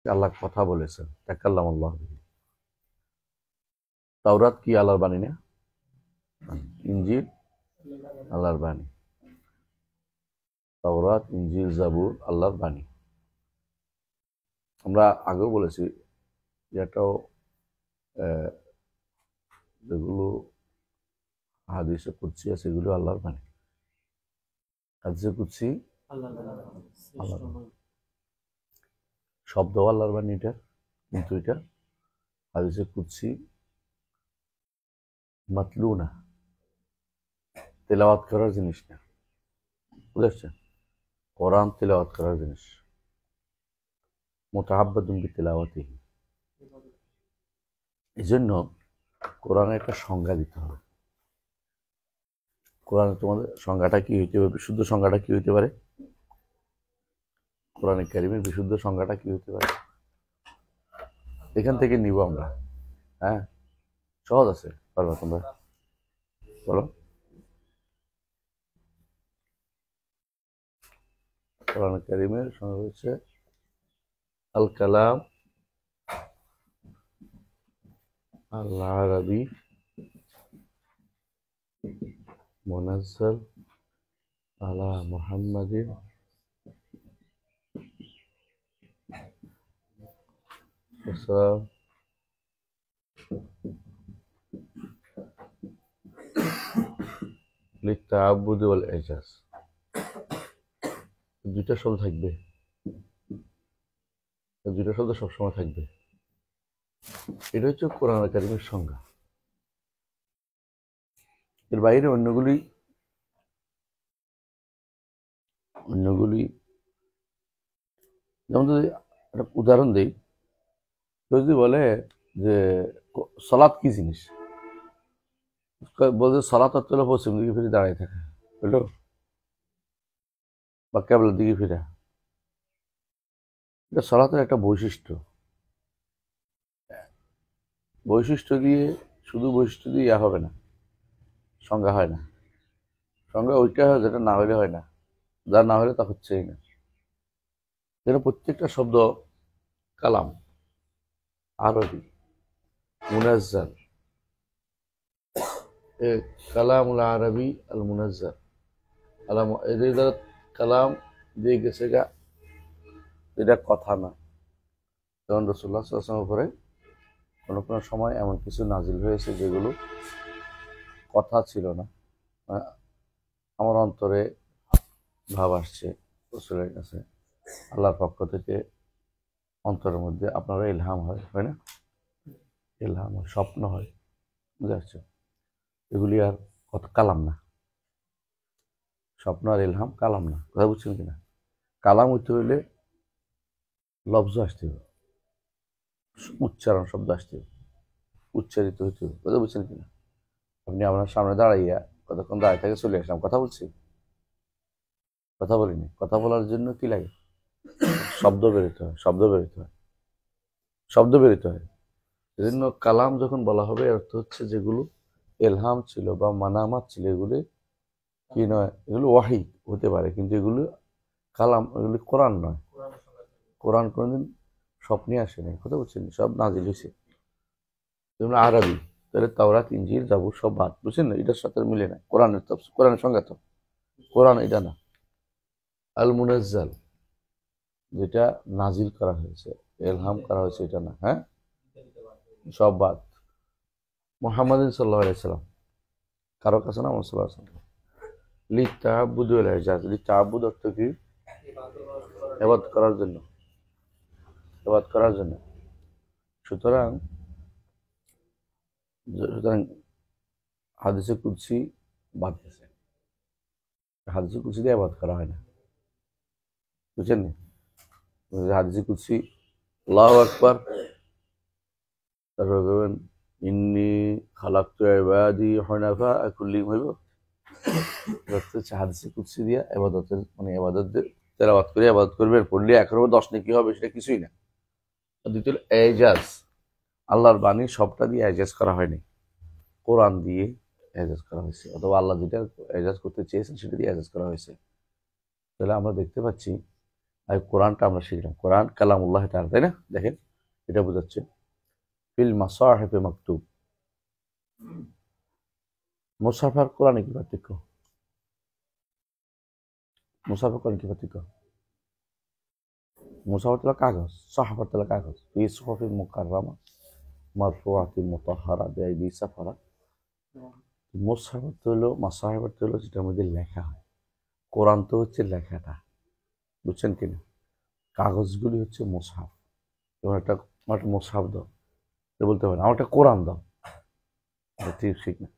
আল্লাহ কথা বলেছেন, তাকাল্লাম আল্লাহ বিহি। তাওরাত কি আল্লাহর বাণী না? ইনজিল আল্লাহর বাণী। তাওরাত, ইনজিল, জাবুর আল্লাহর বাণী। আমরা আগেও বলেছি যে এটাও যেগুলো হাদিসে কুদসি আছে সেগুলো আল্লাহর বাণী। হাদিসে কুদসি আল্লাহর বাণী। শব্দ আল্লাহর বাণী এটা, কিন্তু এটা হাদিসে কুদসি মাতলু না, তেলাওয়াত করার জিনিস না। বুঝেছেন? কোরআন তেলাওয়াত করার জিনিস। মুতাআব্বাদুন বিতিলাওয়াতিহি। এই জন্য কোরআনের একটা সংজ্ঞা দিতে হবে। কোরআনে তোমাদের সংজ্ঞাটা কি হইতে পারে? বিশুদ্ধ সংজ্ঞাটা কি হইতে পারে? কোরআনে কারিমের বিশুদ্ধ সংজ্ঞাটা কি হইতে পারে? এখান থেকে নিব আমরা। হ্যাঁ, সহজ আছে, পারবা তোমরা? বলো। কোরআন কারিমের সংজ্ঞা হচ্ছে আল কালাম আল আরবি মুনাজ্জাল আলা মুহাম্মাদিন লিত্তাআব্বুদি ওয়াল ইজাজ। দুইটা শব্দ থাকবে, দুইটা শব্দ সবসময় থাকবে। এটা হচ্ছে কোরআন কারিমের সংজ্ঞা। এর বাইরে অন্যগুলি যেমন যদি একটা উদাহরণ দিই, যদি বলে যে সালাত কি জিনিস, বলছে সালাত অর্থ হলো পশ্চিম দিকে ফিরে দাঁড়ায় থাকা, বুঝলো? বা কেবলার দিকে ফিরে। এটা সালাতের একটা বৈশিষ্ট্য। বৈশিষ্ট্য দিয়ে, শুধু বৈশিষ্ট্য দিয়ে ইয়া হবে না, সংজ্ঞা হয় না। সংজ্ঞা ওইটা হয় যেটা না হলে হয় না, যা না হলে তা হচ্ছেই না। যেন প্রত্যেকটা শব্দ কালাম, আরবি, মুনাজ্জাল, কালামুল আরবি আল মুনাজ্জাল আলাম, এদের দ্বারা কালাম দিয়ে গেছে গা, এটা কথা না। যেমন রাসূলুল্লাহ সাল্লাল্লাহু আলাইহি ওয়াসাল্লামের উপরে কোনো কোনো সময় এমন কিছু নাজিল হয়েছে যেগুলো কথা ছিল না। আমার অন্তরে ভাব আসছে রাসূলের কাছে, আল্লাহর পক্ষ থেকে অন্তরের মধ্যে আপনারা ইলহাম হয়, হয় না? ইলহাম হয়, স্বপ্ন হয়, বুঝতে পারছো? এগুলি আর কত কালাম না। স্বপ্ন আর ইলহাম কালাম না, কথা বুঝছেন কিনা? কালাম হইতে হইলে লফজ আসতে হবে, উচ্চারণ শব্দ আসতে হবে, উচ্চারিত হইতে হবে, কথা বুঝছেন কিনা? আপনি আপনার সামনে দাঁড়াইয়া কতক্ষণ দাঁড়িয়ে থেকে চলে আসলাম, কথা বলছি? কথা বলিনি। কথা বলার জন্য কি লাগে? শব্দ বেরোতে হয়, শব্দ বেরোতে হয়, শব্দ বেরোতে হয়। এজন্য কালাম যখন বলা হবে, এর অর্থ হচ্ছে যেগুলো এলহাম ছিল বা মানামাত ছিল, এগুলি কি নয়, এগুলো ওয়াহি হতে পারে, কিন্তু এগুলো কালাম, এগুলি কোরআন নয়। কোরআন কোনোদিন স্বপ্নে আসেনি, কথা বলছেন? সব নাজিল হয়েছে। যেমন আরবি, তাহলে তাওরাত, ইনজিল, জাবুর সব বাদ, বুঝছেন না? এটার সাথে মিলে না। কোরআনের কোরআনের সংজ্ঞা তো কোরআন এটা না। আল মুনাজ্জাল, যেটা নাজিল করা হয়েছে, এলহাম করা হয়েছে, এটা না। হ্যাঁ, সব বাদ। মুহাম্মদ সাল্লাল্লাহু আলাইহি সাল্লাম, কারো কাছে না, মুহাম্মদ সাল্লাল্লাহু আলাইহি সাল্লাম। লিত্তাআব্বুদ ওয়াল ইজাজ। লিত্তাআব্বুদ অর্থ কি? ইবাদত করার জন্য, ইবাদত করার জন্য। সুতরাং সুতরাং হাদিসে কুদসি বাদ গেছে। হাদিসে কুদসি দিয়ে ইবাদত করা হয় না, বুঝছেন? হাদিসে কুদসি আল্লাহু আকবার, তারপর বলবেন ইন্নী খালাকতু ইবাদি হুনাফা কুল্লিহিম, হইব? হচ্ছে হাদিসে কুদসি দিয়া ইবাদতের, মানে ইবাদত তেলাওয়াত করে ইবাদত করবেন, পড়লে 11 10 নেকি হবে, সেটা কিছুই না। দ্বিতীয় এজাজ, আল্লাহর বাণী সবটা দিয়ে এজাজ করা হয়নি, কোরআন দিয়ে এজাজ করা হয়েছে, অথবা আল্লাহ যেটা এজাজ করতে চেয়েছেন সেটা দিয়ে এজাজ করা হয়েছে। তাহলে আমরা দেখতে পাচ্ছি আর কোরআনটা আমরা শিখলাম, কোরআন কালামুল্লাহ তাআলা, তাই না? দেখেন এটা বোঝাচ্ছে ফিল মাসাহিফে মাকতুব। মুসাফ আর কোরআনে কি পার্থক্য? মুসাফ আর কোরআন কি পার্থক্য? মুসাফ হলো কাগজ, সাহাফ হলো কাগজ, ফি সুহুফিন মুকাররামা মারফুআতিন মুতাহহারা বিআইদি সাফারা। মুসাফ হলো, মাসাহিফ হলো যেটার মধ্যে লেখা হয়। কোরআন তো হচ্ছে লেখাটা, বুঝছেন কিনা? কাগজগুলি হচ্ছে মুসাফ। এবং একটা মুসাফ দাও, বলতে পারেন আমার একটা কোরআন দাও, ঠিক ঠিক না,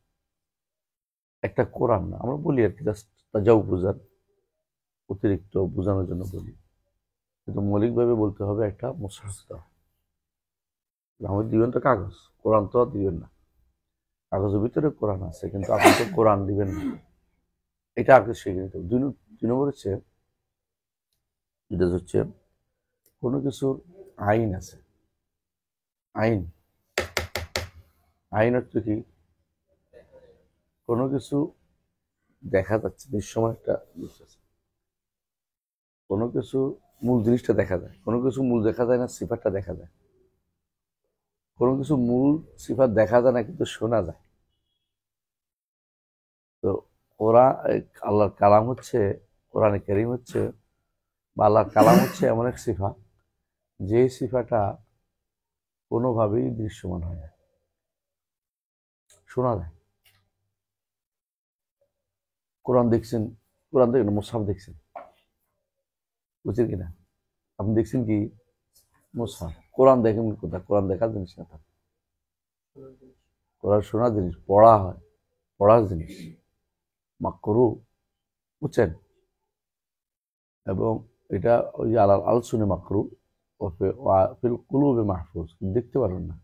একটা কোরআন না, আমরা বলি আর কি, জাস্ট তাজাও বুঝার, অতিরিক্ত বোঝানোর জন্য বলি, কিন্তু মৌলিকভাবে বলতে হবে একটা মুসাফ দাও। আমাদের দিবেন তো কাগজ, কোরআন তো আর দিবেন না। কাগজের ভিতরে কোরআন আছে, কিন্তু আপনি তো কোরআন দিবেন না, এটা আগে শিখে নিতে হবে। 2 নম্বর হচ্ছে, যেটা হচ্ছে কোনো কিছুর আইন আছে। আইন, আইন অর্থ কি? কোনো কিছু দেখা যাচ্ছে, দৃশ্যমান একটা জিনিস আছে, কোনো কিছু মূল জিনিসটা দেখা যায়, কোনো কিছু মূল দেখা যায় না, সিফাতটা দেখা যায়। কোনো কিছু মূল সিফাত দেখা যায় না, কিন্তু শোনা যায়। তো কোরআন, আল্লাহর কালাম হচ্ছে, কোরআনে কারীম হচ্ছে, বা আল্লাহর কালাম হচ্ছে এমন এক সিফা, যে সিফাটা কোনোভাবেই দৃশ্যমান হয় না, শোনা যায়। কোরআন দেখছেন, কোরআন দেখেন, মুসহাফ দেখছেন, বুঝছেন কিনা? আপনি দেখছেন কি? মুসহাফ। কোরআন দেখেন কোথায়? কোরআন দেখার জিনিস না, কোরআন শোনার জিনিস, পড়া হয়, পড়ার জিনিস, মাকরু, বুঝছেন? এবং এটা ওই যে আল শুনে মাকরু ফিল কুলুবে মাহফুজ, দেখতে পারবেন না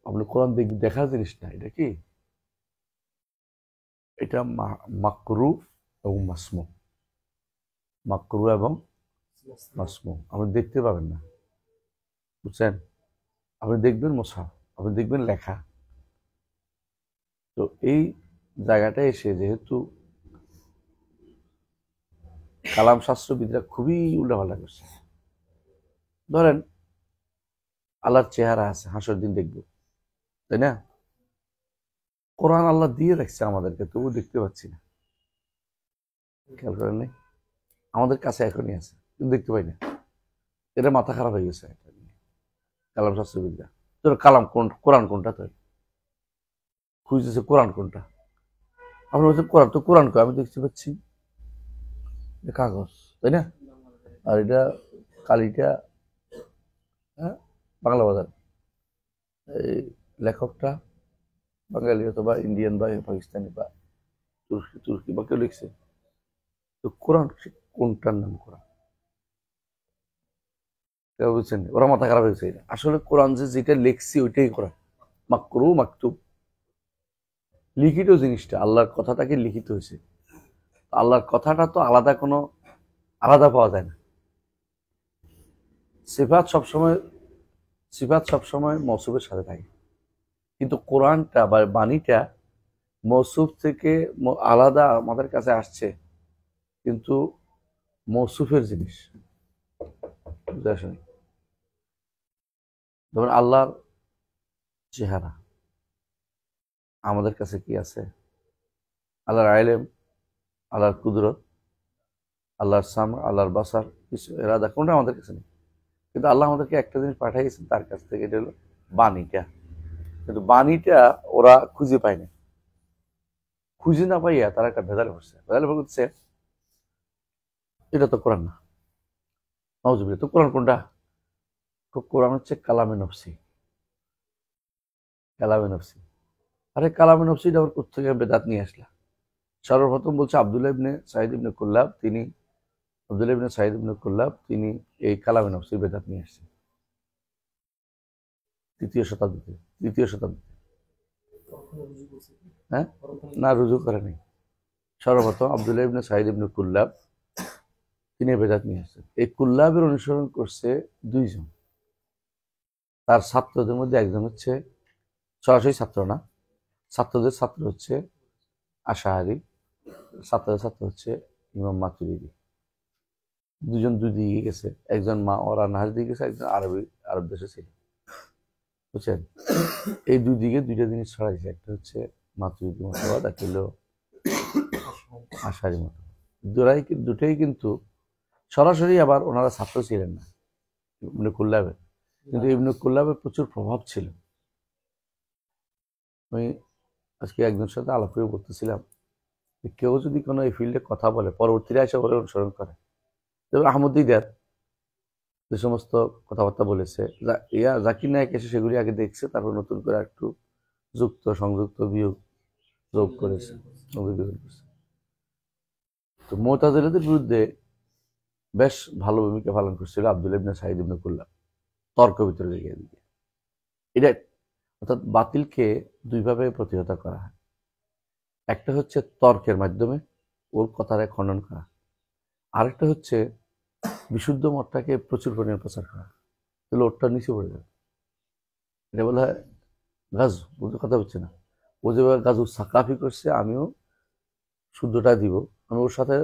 আপনি। কোরআন দেখার জিনিস না, এটা কি? এটা মাকরু এবং মাসমু, মাকরু এবং মাসমু, আপনি দেখতে পাবেন না, বুঝছেন? আপনি দেখবেন মুসহাফ, আপনি দেখবেন লেখা। তো এই জায়গাটা এসে যেহেতু কালাম শাস্ত্রবিদরা খুবই উল্টাপাল্টা করছে, ধরেন আল্লাহর চেহারা আছে, হাসর দিন দেখব, তাই না? কোরআন আল্লাহ দিয়ে রাখছে আমাদেরকে, তবু দেখতে পাচ্ছি না, খেয়াল করেন নাই? আমাদের কাছে এখনই আছে, কিন্তু দেখতে পাই না। এটা মাথা খারাপ হয়ে গেছে এটা নিয়ে কালাম শাস্ত্রবিদরা। তোর কালাম কোন, কোরআন কোনটা? তো খুঁজতেছে কোরআন কোনটা। আমরা বলছি কোরআন, তো কোরআন কই? আমি দেখতে পাচ্ছি কাগজ, তাই না? আর এটা কালিটা, হ্যাঁ, বাংলা বাজার, এই লেখকটা বাঙালি অথবা ইন্ডিয়ান বা পাকিস্তানি বা তুর্কি তুর্কি বা কেউ লিখছে। তো কোরআন কোনটার নাম কোরআন? কেউ বুঝছেন? ওরা মাথা খারাপ হয়েছে। আসলে কোরআন যেটা লিখছি ওইটাই কোরআন, মাকরু মাকতুব, লিখিত জিনিসটা, আল্লাহর কথাটাকে লিখিত হয়েছে। আল্লাহর কথাটা তো আলাদা, কোনো আলাদা পাওয়া যায় না। সিফাত সবসময় মৌসুফের সাথে থাকে, কিন্তু কোরআনটা বা বাণীটা মৌসুফ থেকে আলাদা আমাদের কাছে আসছে, কিন্তু মৌসুফের জিনিস বুঝে আসেনি। ধরুন আল্লাহর চেহারা, আমাদের কাছে কি আছে? আল্লাহর আইলেম, আল্লাহর কুদরত, আল্লাহর সাম, আল্লাহর বাসার, কিছু এরাদা, কোনটা আমাদের কাছে নেই। কিন্তু আল্লাহ আমাদেরকে একটা জিনিস পাঠাইছেন তার কাছ থেকে, এটা হলো বাণীটা। কিন্তু বাণীটা ওরা খুঁজে পায় না, খুঁজে না পাইয়া তারা একটা ভেজালে পড়ছে। ভেজালে পড়ছে, এটা তো কোরআন না, নাউজুবিল্লাহ। তো কোরআন কোনটা? কোরআন হচ্ছে কালামে নফসি, কালামে নফসি। আরে কালামে নফসি এটা আবার কোথেকে বেদাত নিয়ে আসলা? সর্বপ্রথম বলছে আব্দুল্লাহ ইবনে সাঈদ ইবনে কুল্লাব, তিনি এই কালামে নফসির বেদাত নিয়ে আসছেন তৃতীয় শতাব্দীতে। হ্যাঁ, না, রুজু করে নেই। সর্বপ্রথম আব্দুল্লাহ ইবনে সাঈদ ইবনে কুল্লাব, তিনি বেদাত নিয়ে আসছেন। এই কুল্লাবের অনুসরণ করছে 2 জন। তার ছাত্রদের মধ্যে একজন হচ্ছে, সরাসরি ছাত্র না, ছাত্রদের ছাত্র হচ্ছে আশাআরী, ছাত্রদের ছাত্র হচ্ছে ইমাম মাতুরিদি। দুজন দুই দিকে গেছে, একজন মা ওরা নাহার দিকে গেছে, একজন আরব দেশে ছিল, বুঝছেন? এই দুই দিকে দুইটা জিনিস ছড়াইছে, একটা হচ্ছে মাতুরিদি মতবাদ, একটা হলো আশারি মত। দুটাই কিন্তু সরাসরি আবার ওনারা ছাত্র ছিলেন না ইবনে কুল্লাবের, কিন্তু ইবনে কুল্লাবের প্রচুর প্রভাব ছিল। আমি আজকে একজনের সাথে আলাপ করে বলতেছিলাম, কেউ যদি কোনো এই ফিল্ডে কথা বলে পরবর্তীরা এসে ওরা অনুসরণ করে, যেমন আহমদ দিদার যে সমস্ত কথাবার্তা বলেছে, জাকির নায়ক এসে সেগুলি আগে দেখছে, তারপর নতুন করে একটু সংযুক্ত বিয়োগ যোগ করেছে। তো মুতাজিলাদের বিরুদ্ধে বেশ ভালো ভূমিকা পালন করছিল আব্দুল্লাহ ইবনে সাঈদ ইবনে কুল্লাব, তর্ক বিতর্কে গিয়ে দিকে। এটা অর্থাৎ বাতিলকে দুইভাবে প্রতিহত করা হয়, একটা হচ্ছে তর্কের মাধ্যমে ওর কথারে খণ্ডন করা, আরেকটা হচ্ছে বিশুদ্ধ মতটাকে প্রচুর পরিমাণে প্রচার করা, তাহলে ওরটা নিচে পড়ে যাবে। এটা বলা হয় গাজু, বুঝতে কথা হচ্ছে না? ও যেভাবে গাজু সাকাফি করছে, আমিও শুদ্ধটা দিব, আমি ওর সাথে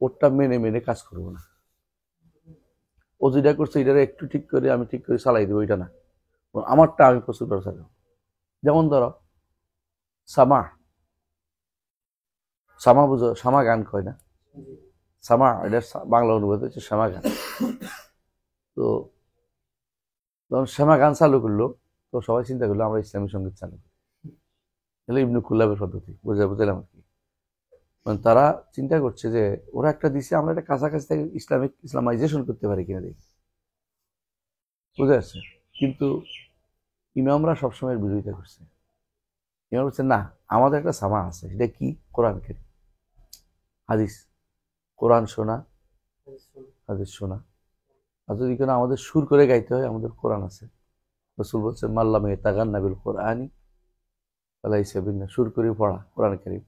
ওরটা মেনে মেনে কাজ করবো না। ও যেটা করছে এটা একটু ঠিক করে আমি ঠিক করে চালাই দেবো, এটা না, আমারটা আমি প্রচুর করে চালাবো। যেমন ধরো সামা বুঝো, সামা গান কয় না? সামা, এটা বাংলা অনুবাদ হচ্ছে শ্যামা গান। তো যখন শ্যামা গান চালু করলো, তো সবাই চিন্তা করলো আমরা ইসলামী সঙ্গীত চালু করি, তাহলে ইবনে কুল্লাবের পদ্ধতি বুঝলাম আর কি। মানে তারা চিন্তা করছে যে ওরা একটা দিছে, আমরা একটা কাছাকাছি থেকে ইসলামাইজেশন করতে পারি কিনা দেখি, বুঝে আসছে। কিন্তু ইমামরা সবসময় বিরোধিতা করছে। ইমাম বলছে না, আমাদের একটা সামা আছে, সেটা কি? কোরআন কারীম, হাদিস। কোরআন শোনা, হাদিস শোনা, আর যদি কোনো আমাদের সুর করে গাইতে হয়, আমাদের কোরআন আছে। রাসূল বলছেন মাল্লামে তাগান্না বিল কোরআনি ফালাইসা বিন্নাহ, সুর করে পড়া কোরআন কারীম।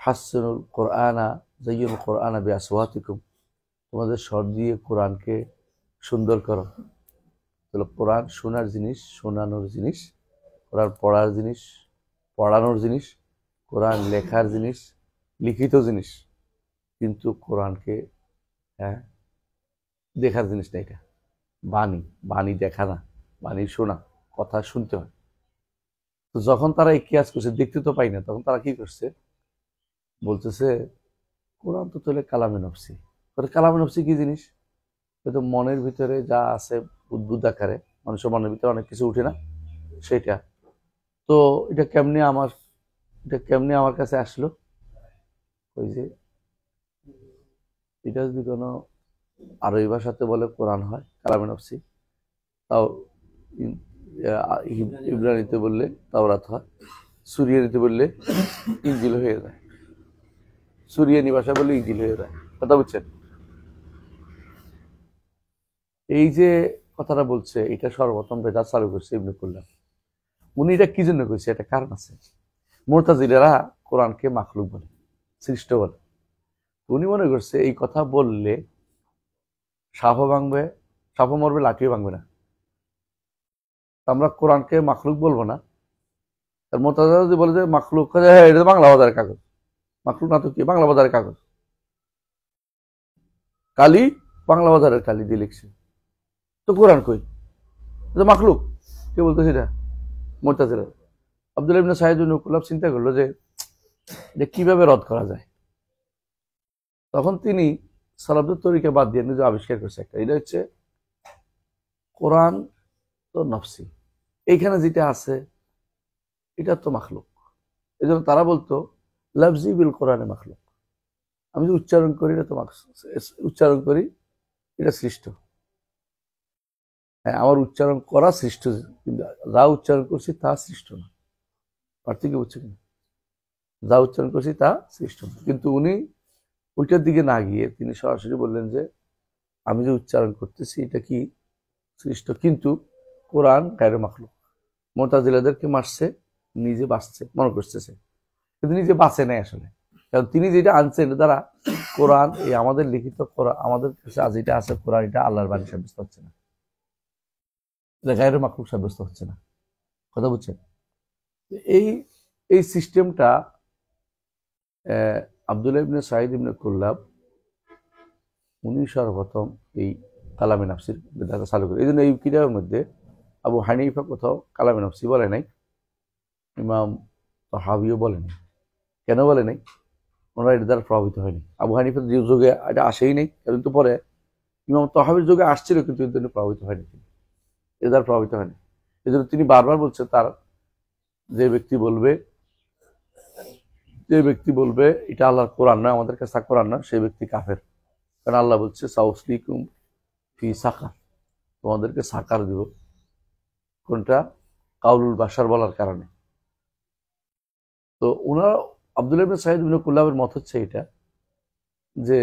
হাসনুল কোরআনা যাইয়ুল কোরআনা বিআসওয়াতিকুম, তোমাদের স্বর দিয়ে কোরআনকে সুন্দর করো। তাহলে কোরআন শোনার জিনিস, শোনানোর জিনিস, কোরআন পড়ার জিনিস, পড়ানোর জিনিস, কোরআন লেখার জিনিস, লিখিত জিনিস, কিন্তু কোরআনকে দেখার জিনিস না। এটা বাণী দেখা না, বাণী শোনা, কথা শুনতে হয়। তো যখন তারা এই কিয়াস করছে, দেখতে তো পাই না, তখন তারা কি করছে, বলতেছে কোরআন তো তাহলে কালামে নফসি। কালামে নফসি কি জিনিস? হয়তো মনের ভিতরে যা আছে উদ্ভুত আকারে, মানুষের মনের ভিতরে অনেক কিছু উঠে না, সেটা। তো এটা কেমনে আমার কাছে আসলো? ওই যে এটা যদি কোনো আরবি ভাষাতে বলে কোরআন হয় কালামে নফসি, তাও ইব্রানিতে বললে তাওরাত হয়, সুরিয়ানিতে বললে ইনজিল হয়ে যায়, সুরিয়ানি ভাষা বললে ইনজিল হয়ে যায়। কথা বুঝছেন? এই যে কথাটা বলছে, এটা সর্বপ্রথম বেদাত চালু করছে ইবনে কুল্লাব। উনি এটা কি জন্য কইছে? এটা কারণ আছে। মুতাজিলারা কোরআনকে মাখলুক বলে, সৃষ্ট বলে। উনি মনে করছে এই কথা বললে সাপও ভাঙবে, সাপও মরবে, লাঠিও ভাঙবে না। আমরা কোরআনকে মাখলুক বলবো না। আর মুতাজিলা যদি বলে যে মাখলুক, হ্যাঁ এটা বাংলা বাজারের কাগজ, মাখলুক না তো কি, বাংলা বাজারের কাগজ, কালি বাংলা বাজারের কালি দিয়ে লিখছে, তো কোরআন কই? এটা মাখলুক। কে বলতেছে এটা? মুতাজিলা। আব্দুল্লাহ ইবনে সাঈদ ইবনে কুল্লাব চিন্তা করলো যে এটা কিভাবে রদ করা যায়। তখন তিনি সালাফদের তরিকা বাদ দিয়ে নিজে আবিষ্কার করছে একটা, এটা হচ্ছে কোরআন তো নফসি, এইখানে যেটা আছে এটা তো মাখলুক। এই জন্য তারা বলতো লাফজি বিল কোরআনে মাখলুক, আমি যে উচ্চারণ করি এটা তো উচ্চারণ করি, এটা সৃষ্ট। হ্যাঁ, আমার উচ্চারণ করা সৃষ্ট, কিন্তু যা উচ্চারণ করছি তা সৃষ্ট না। পার্থক্য বুঝছে কিনা? যা উচ্চারণ করছি তা সৃষ্ট না। কিন্তু উনি ওইটার দিকে না গিয়ে তিনি সরাসরি বললেন যে আমি যে উচ্চারণ করতেছি এটা কি সৃষ্ট, কিন্তু কোরআন গায়রে মাখলুক। মুতাজিলাদেরকে মারছে, নিজে বাঁচছে মনে করতেছে, কিন্তু নিজে বাঁচে নাই আসলে। কারণ তিনি যেটা আনছেন দ্বারা কোরআন, এই আমাদের লিখিত কোরআন, আমাদের কাছে আজ এটা আছে কোরআন, এটা আল্লাহর বাণী সাব্যস্ত হচ্ছে না, এটা গায়রে মাখলুক সাব্যস্ত হচ্ছে না। কথা বুঝছেন? এই সিস্টেমটা আব্দুল্লাহ ইবনে সাঈদ ইবনে কুল্লাব উনি সর্বপ্রথম এই কালামে নাফসির বিধানটা চালু করে। এই জন্য এই কিতাবের মধ্যে আবু হানিফা কোথাও কালামে নাফসি বলে নাই, ইমাম তাহাবিও বলে নাই। কেন বলে নাই? ওনারা এটা দ্বারা প্রভাবিত হয়নি। আবু হানিফার যে যুগে এটা আসেই নেই, কিন্তু পরে ইমাম তাহাবির যুগে আসছিল, কিন্তু এর জন্য প্রভাবিত হয়নি, তিনি এর দ্বারা প্রভাবিত হয়নি। এই জন্য তিনি বারবার বলছে, তার যে ব্যক্তি বলবে এটা আল্লাহর কোরআন নয়, আমাদের কাছে কোরআন না, সেই ব্যক্তি কাফের। কারণ আল্লাহ বলছে সাউসলিকুম ফি সাকার, তোমাদেরকে সাকার দিব। কোনটা? কাউলুল বাশার বলার কারণে। তো ওনারা আব্দুল্লাহ ইবনে সাঈদ ইবনে কুল্লাবের মত হচ্ছে এটা, যে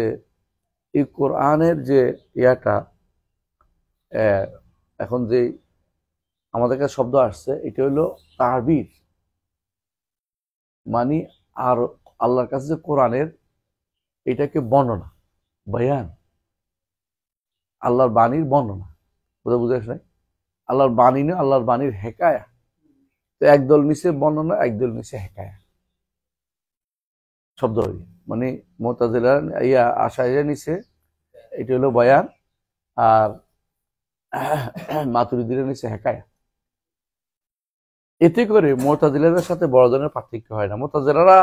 এই কোরআনের যে ইয়াটা এখন যে আমাদের কাছে শব্দ আসছে, এটা হলো তাহবির, মানে আর আল্লাহর কাছে যে কোরআনের এটাকে বর্ণনা, বয়ান, আল্লাহর বাণীর বর্ণনা। বুঝে আসে নাই? আল্লাহর বাণী না, আল্লাহর বাণীর হেকায়া। তো একদল নিচে বর্ণনা, একদল নিচে হেকায়া শব্দ হই, মানে মুতাজিলা আশাইরা নিচে এটা হলো বয়ান, আর মাতুরিদিরা নিচে হেকায়া। এতে করে মুতাজিলাদের সাথে বড় ধরনের পার্থক্য হয় না। মুতাজিলারা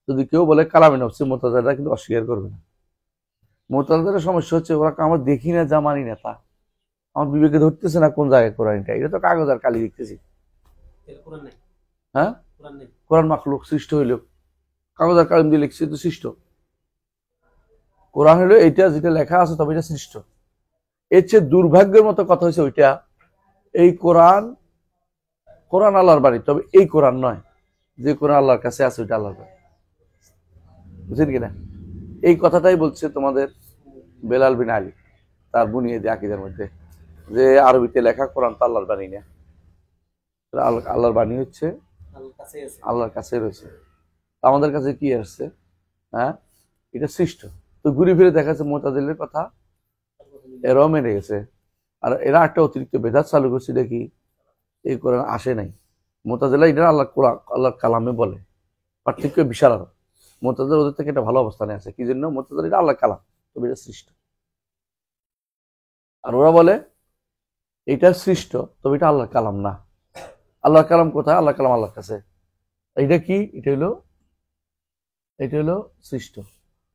যদি কেউ বলে কালামে নফসি, মুতাজিলারা কিন্তু অস্বীকার করবে না। মুতাজিলাদের সমস্যা হচ্ছে ওরা আমরা দেখি না, যা মানি না তা, আমার বিবেকে ধরতেছে না কোন জায়গায় কোরআনটা। এটা তো কাগজ আর কালি দেখতেছি। হ্যাঁ, কোরআন মাখলুক, সৃষ্ট হইল, কাগজ আর কালিম দিয়ে লিখছে, তো সৃষ্ট। কোরআন হলো এইটা, যেটা লেখা আছে তবে এটা সৃষ্ট। এর চেয়ে দুর্ভাগ্যের মতো কথা হয়েছে ওইটা, এই কোরআন আল্লাহর বাণী, তবে এই কোরআন নয়, যে কোরআন আল্লাহর কাছে আছে ওইটা আল্লাহর বাণী। বুঝছেন কিনা? এই কথাটাই বলছে তোমাদের বেলাল বিন আলী তার বুনিয়াদি আকীদার মধ্যে, যে আরবিতে লেখা কোরআন তো আল্লাহর বাণী না, আল্লাহর বাণী হচ্ছে আল্লাহর কাছে রয়েছে। আমাদের কাছে কি আসছে? হ্যাঁ, এটা সৃষ্ট। তো ঘুরে ফিরে দেখা যাচ্ছে মুতাজিলার কথা এরাও মেনে গেছে, আর এরা একটা অতিরিক্ত বেদাত চালু করছে, দেখি এই কোরআন আসে নাই। মুতাজিলা এটা আল্লাহর কালামে বলে, পার্থক্য বিশাল। আর মুতাজিলা ওদের থেকে একটা ভালো অবস্থানে আছে, কি জন্য? মুতাজিলা এটা আল্লাহর কালাম, তবে এটা সৃষ্ট। আর ওরা বলে এটা সৃষ্ট, তবে এটা আল্লাহর কালাম না। আল্লাহর কালাম কোথায়? আল্লাহর কালাম আল্লাহর কাছে। এটা কি? এটা হলো সৃষ্ট।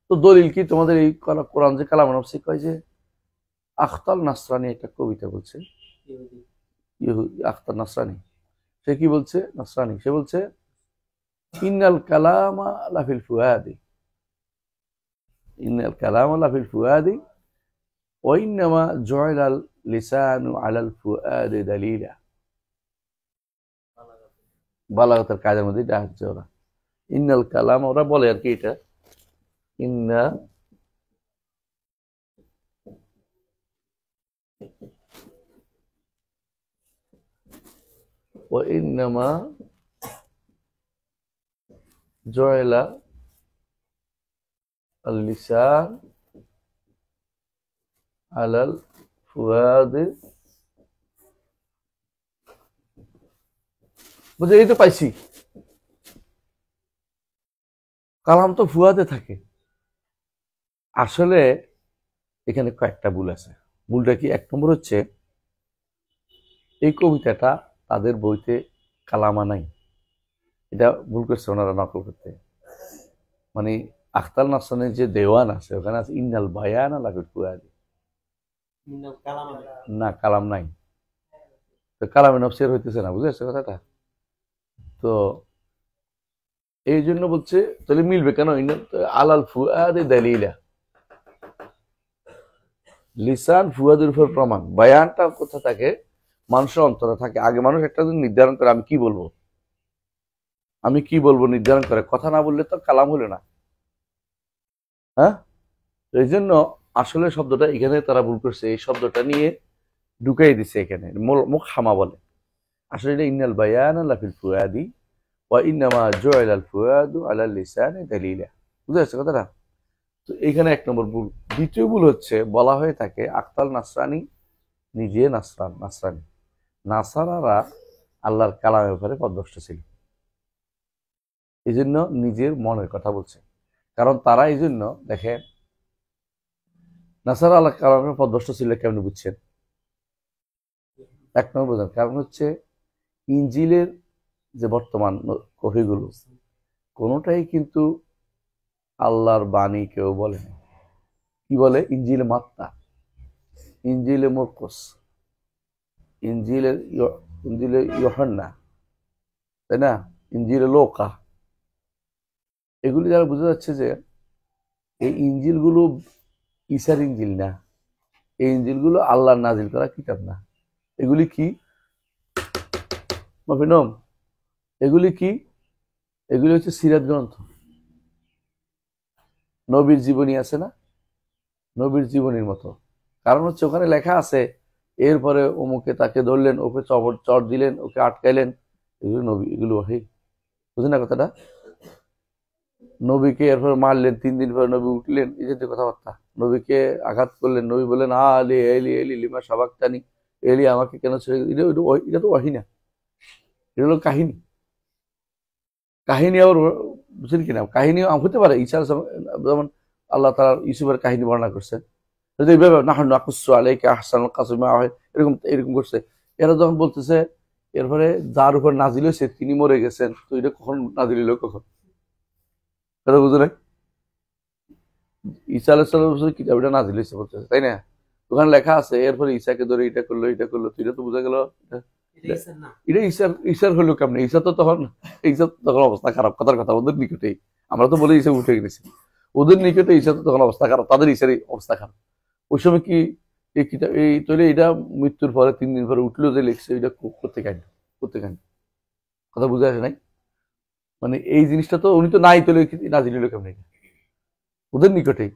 তো দলিল কি? তোমাদের এই কোরআন যে কালাম নফসি কয়, যে আখতাল নাসরানি একটা কবিতা বলছে, আখতার নাসরানি, সে কি বলছে? নাসরানি সে বলছে ইন্নাল কালামা লাফিল ফুয়াদি, ইন্নাল কালামা লাফিল ফুয়াদি ওয়া ইন্নামা জুইলাল লিসানু আলাল ফুয়াদি দালিলা। বালাগতের কাজের মধ্যে এটা হচ্ছে ওরা ইন্নাল কালাম, ওরা বলে আর কি, এটা ইন্না ওয়া ইন্নামা জুইলা আল লিসান আলাল ফুয়াদি। বুঝে? এই তো পাইছি, কালাম তো ফুয়াদে থাকে। আসলে এখানে কয়েকটা ভুল আছে। ভুলটা কি? এক নম্বর হচ্ছে এই কবিতাটা তাদের বইতে কালামা নাই, এটা ভুল করছে ওনারা নকল করতে। মানে আখতার নাসরানের যে দেওয়ান আছে, ওখানে আছে ইন্নাল বায়ান লাফিল ফুয়াদি, না কালাম নাই, তো কালামে নফসের হইতেছে না। বুঝে আসছে কথাটা? তো এই জন্য বলছে, তাহলে মিলবে কেন? আলাল ফুয়াদি দালিলা, লিসান ফুয়াদের উপর প্রমাণ। বায়ানটা কোথা থাকে? মানুষের অন্তরে থাকে। আগে মানুষ একটা নির্ধারণ করে আমি কি বলবো নির্ধারণ করে, কথা না বললে তো কালাম হলো না। হ্যাঁ, এই জন্য আসলে শব্দটা এখানে তারা ভুল করছে, এই শব্দটা নিয়ে ঢুকাই দিছে এখানে, মুখ হামা বলে। আসলে এটা ইন্নাল বায়ান লাফিল ফুয়াদি ওয়া ইন্নামা জুইলাল ফুয়াদু আলাল লিসানি দালিলা। বুঝতে পারছো কথাটা? তো এখানে এক নম্বর ভুল। দ্বিতীয় ভুল হচ্ছে, বলা হয়ে থাকে আখতাল নাসরানি নিজে নাসরানি, নাসারারা আল্লাহর কালামের ব্যাপারে পদভ্রষ্ট ছিল, এই জন্য নিজের মনের কথা বলছে। কারণ তারা এই জন্য দেখেন, নাসারা আল্লাহ কালামের পদভ্রষ্ট ছিল কেমনি বুঝছেন? এক নম্বর বোঝেন, কারণ হচ্ছে ইনজিলের যে বর্তমান কপিগুলো কোনোটাই কিন্তু আল্লাহর বাণী কেউ বলে না। কি বলে? ইনজিলে মাত্তা, ইনজিলে মুরকুস, ইনজিলে ইউহান্না, তাই না, ইনজিলে লোকা, এগুলি যারা বোঝা যাচ্ছে যে এই ইনজিলগুলো ঈসার ইনজিল না, এই ইনজিলগুলো আল্লাহর নাজিল করা কিতাব না। এগুলি কি মাফিনম? এগুলি কি? এগুলি হচ্ছে সিরাত গ্রন্থ। নবীর জীবনী আছে না, নবীর জীবনীর মতো। কারণ হচ্ছে ওখানে লেখা আছে এরপরে অমুকে তাকে ধরলেন, ওকে চর দিলেন, ওকে আটকাইলেন, এগুলো নবী, এগুলো ওয়াহি। বুঝলেন না কথাটা? নবীকে এরপর মারলেন, 3 দিন পরে নবী উঠলেন, এই যে কথাবার্তা। নবীকে আঘাত করলেন, নবী বললেন আলি এলি এলি লিমা সাবাক্তানি, এলি আমাকে কেন ছেড়ে, এটা তো ওয়াহি না, এটা হলো কাহিনী। কাহিনী আবার বুঝছেন কিনা, কাহিনী হতে পারে ঈসা যেমন আল্লাহ তাআলা ইউসুফের কাহিনী বর্ণনা করছেন, যদি এইভাবে নাহনু নাকুসসু আলাইকা আহসানুল কাসাস হয়, এরকম এরকম করছে। এরা যখন বলতেছে এরপরে যার উপর নাজিল হয়েছে তিনি মরে গেছেন, তো এটা কখন নাজিল হলো, কখন? কথা বুঝো নাই? ঈসা আলাইহিস সালামের কিতাবটা নাজিল হয়েছে বলতেছে, তাই না? ওখানে লেখা আছে এরপরে ঈসাকে ধরে এটা করলো, এটা করলো, তো এটা তো বোঝা গেল এটা ঈসার হলো কেমনে? ঈসা তো তখন অবস্থা খারাপ। কথার কথা, ওদের নিকটেই আমরা তো বলে ঈসা উঠে গেছি, ওদের নিকটে ঈসা তো তখন অবস্থা খারাপ, তাদের ঈসার অবস্থা খারাপ। ওই সময় কি এই কিতাব এই তৈরি, এটা মৃত্যুর পরে 3 দিন পরে উঠলেও যে লিখছে এটা করতে কাহিনী, কথা বুঝে আসে নাই? মানে এই জিনিসটা তো উনি তো নাই, তোলে নাজিল হলো কেমনে ওদের নিকটেই।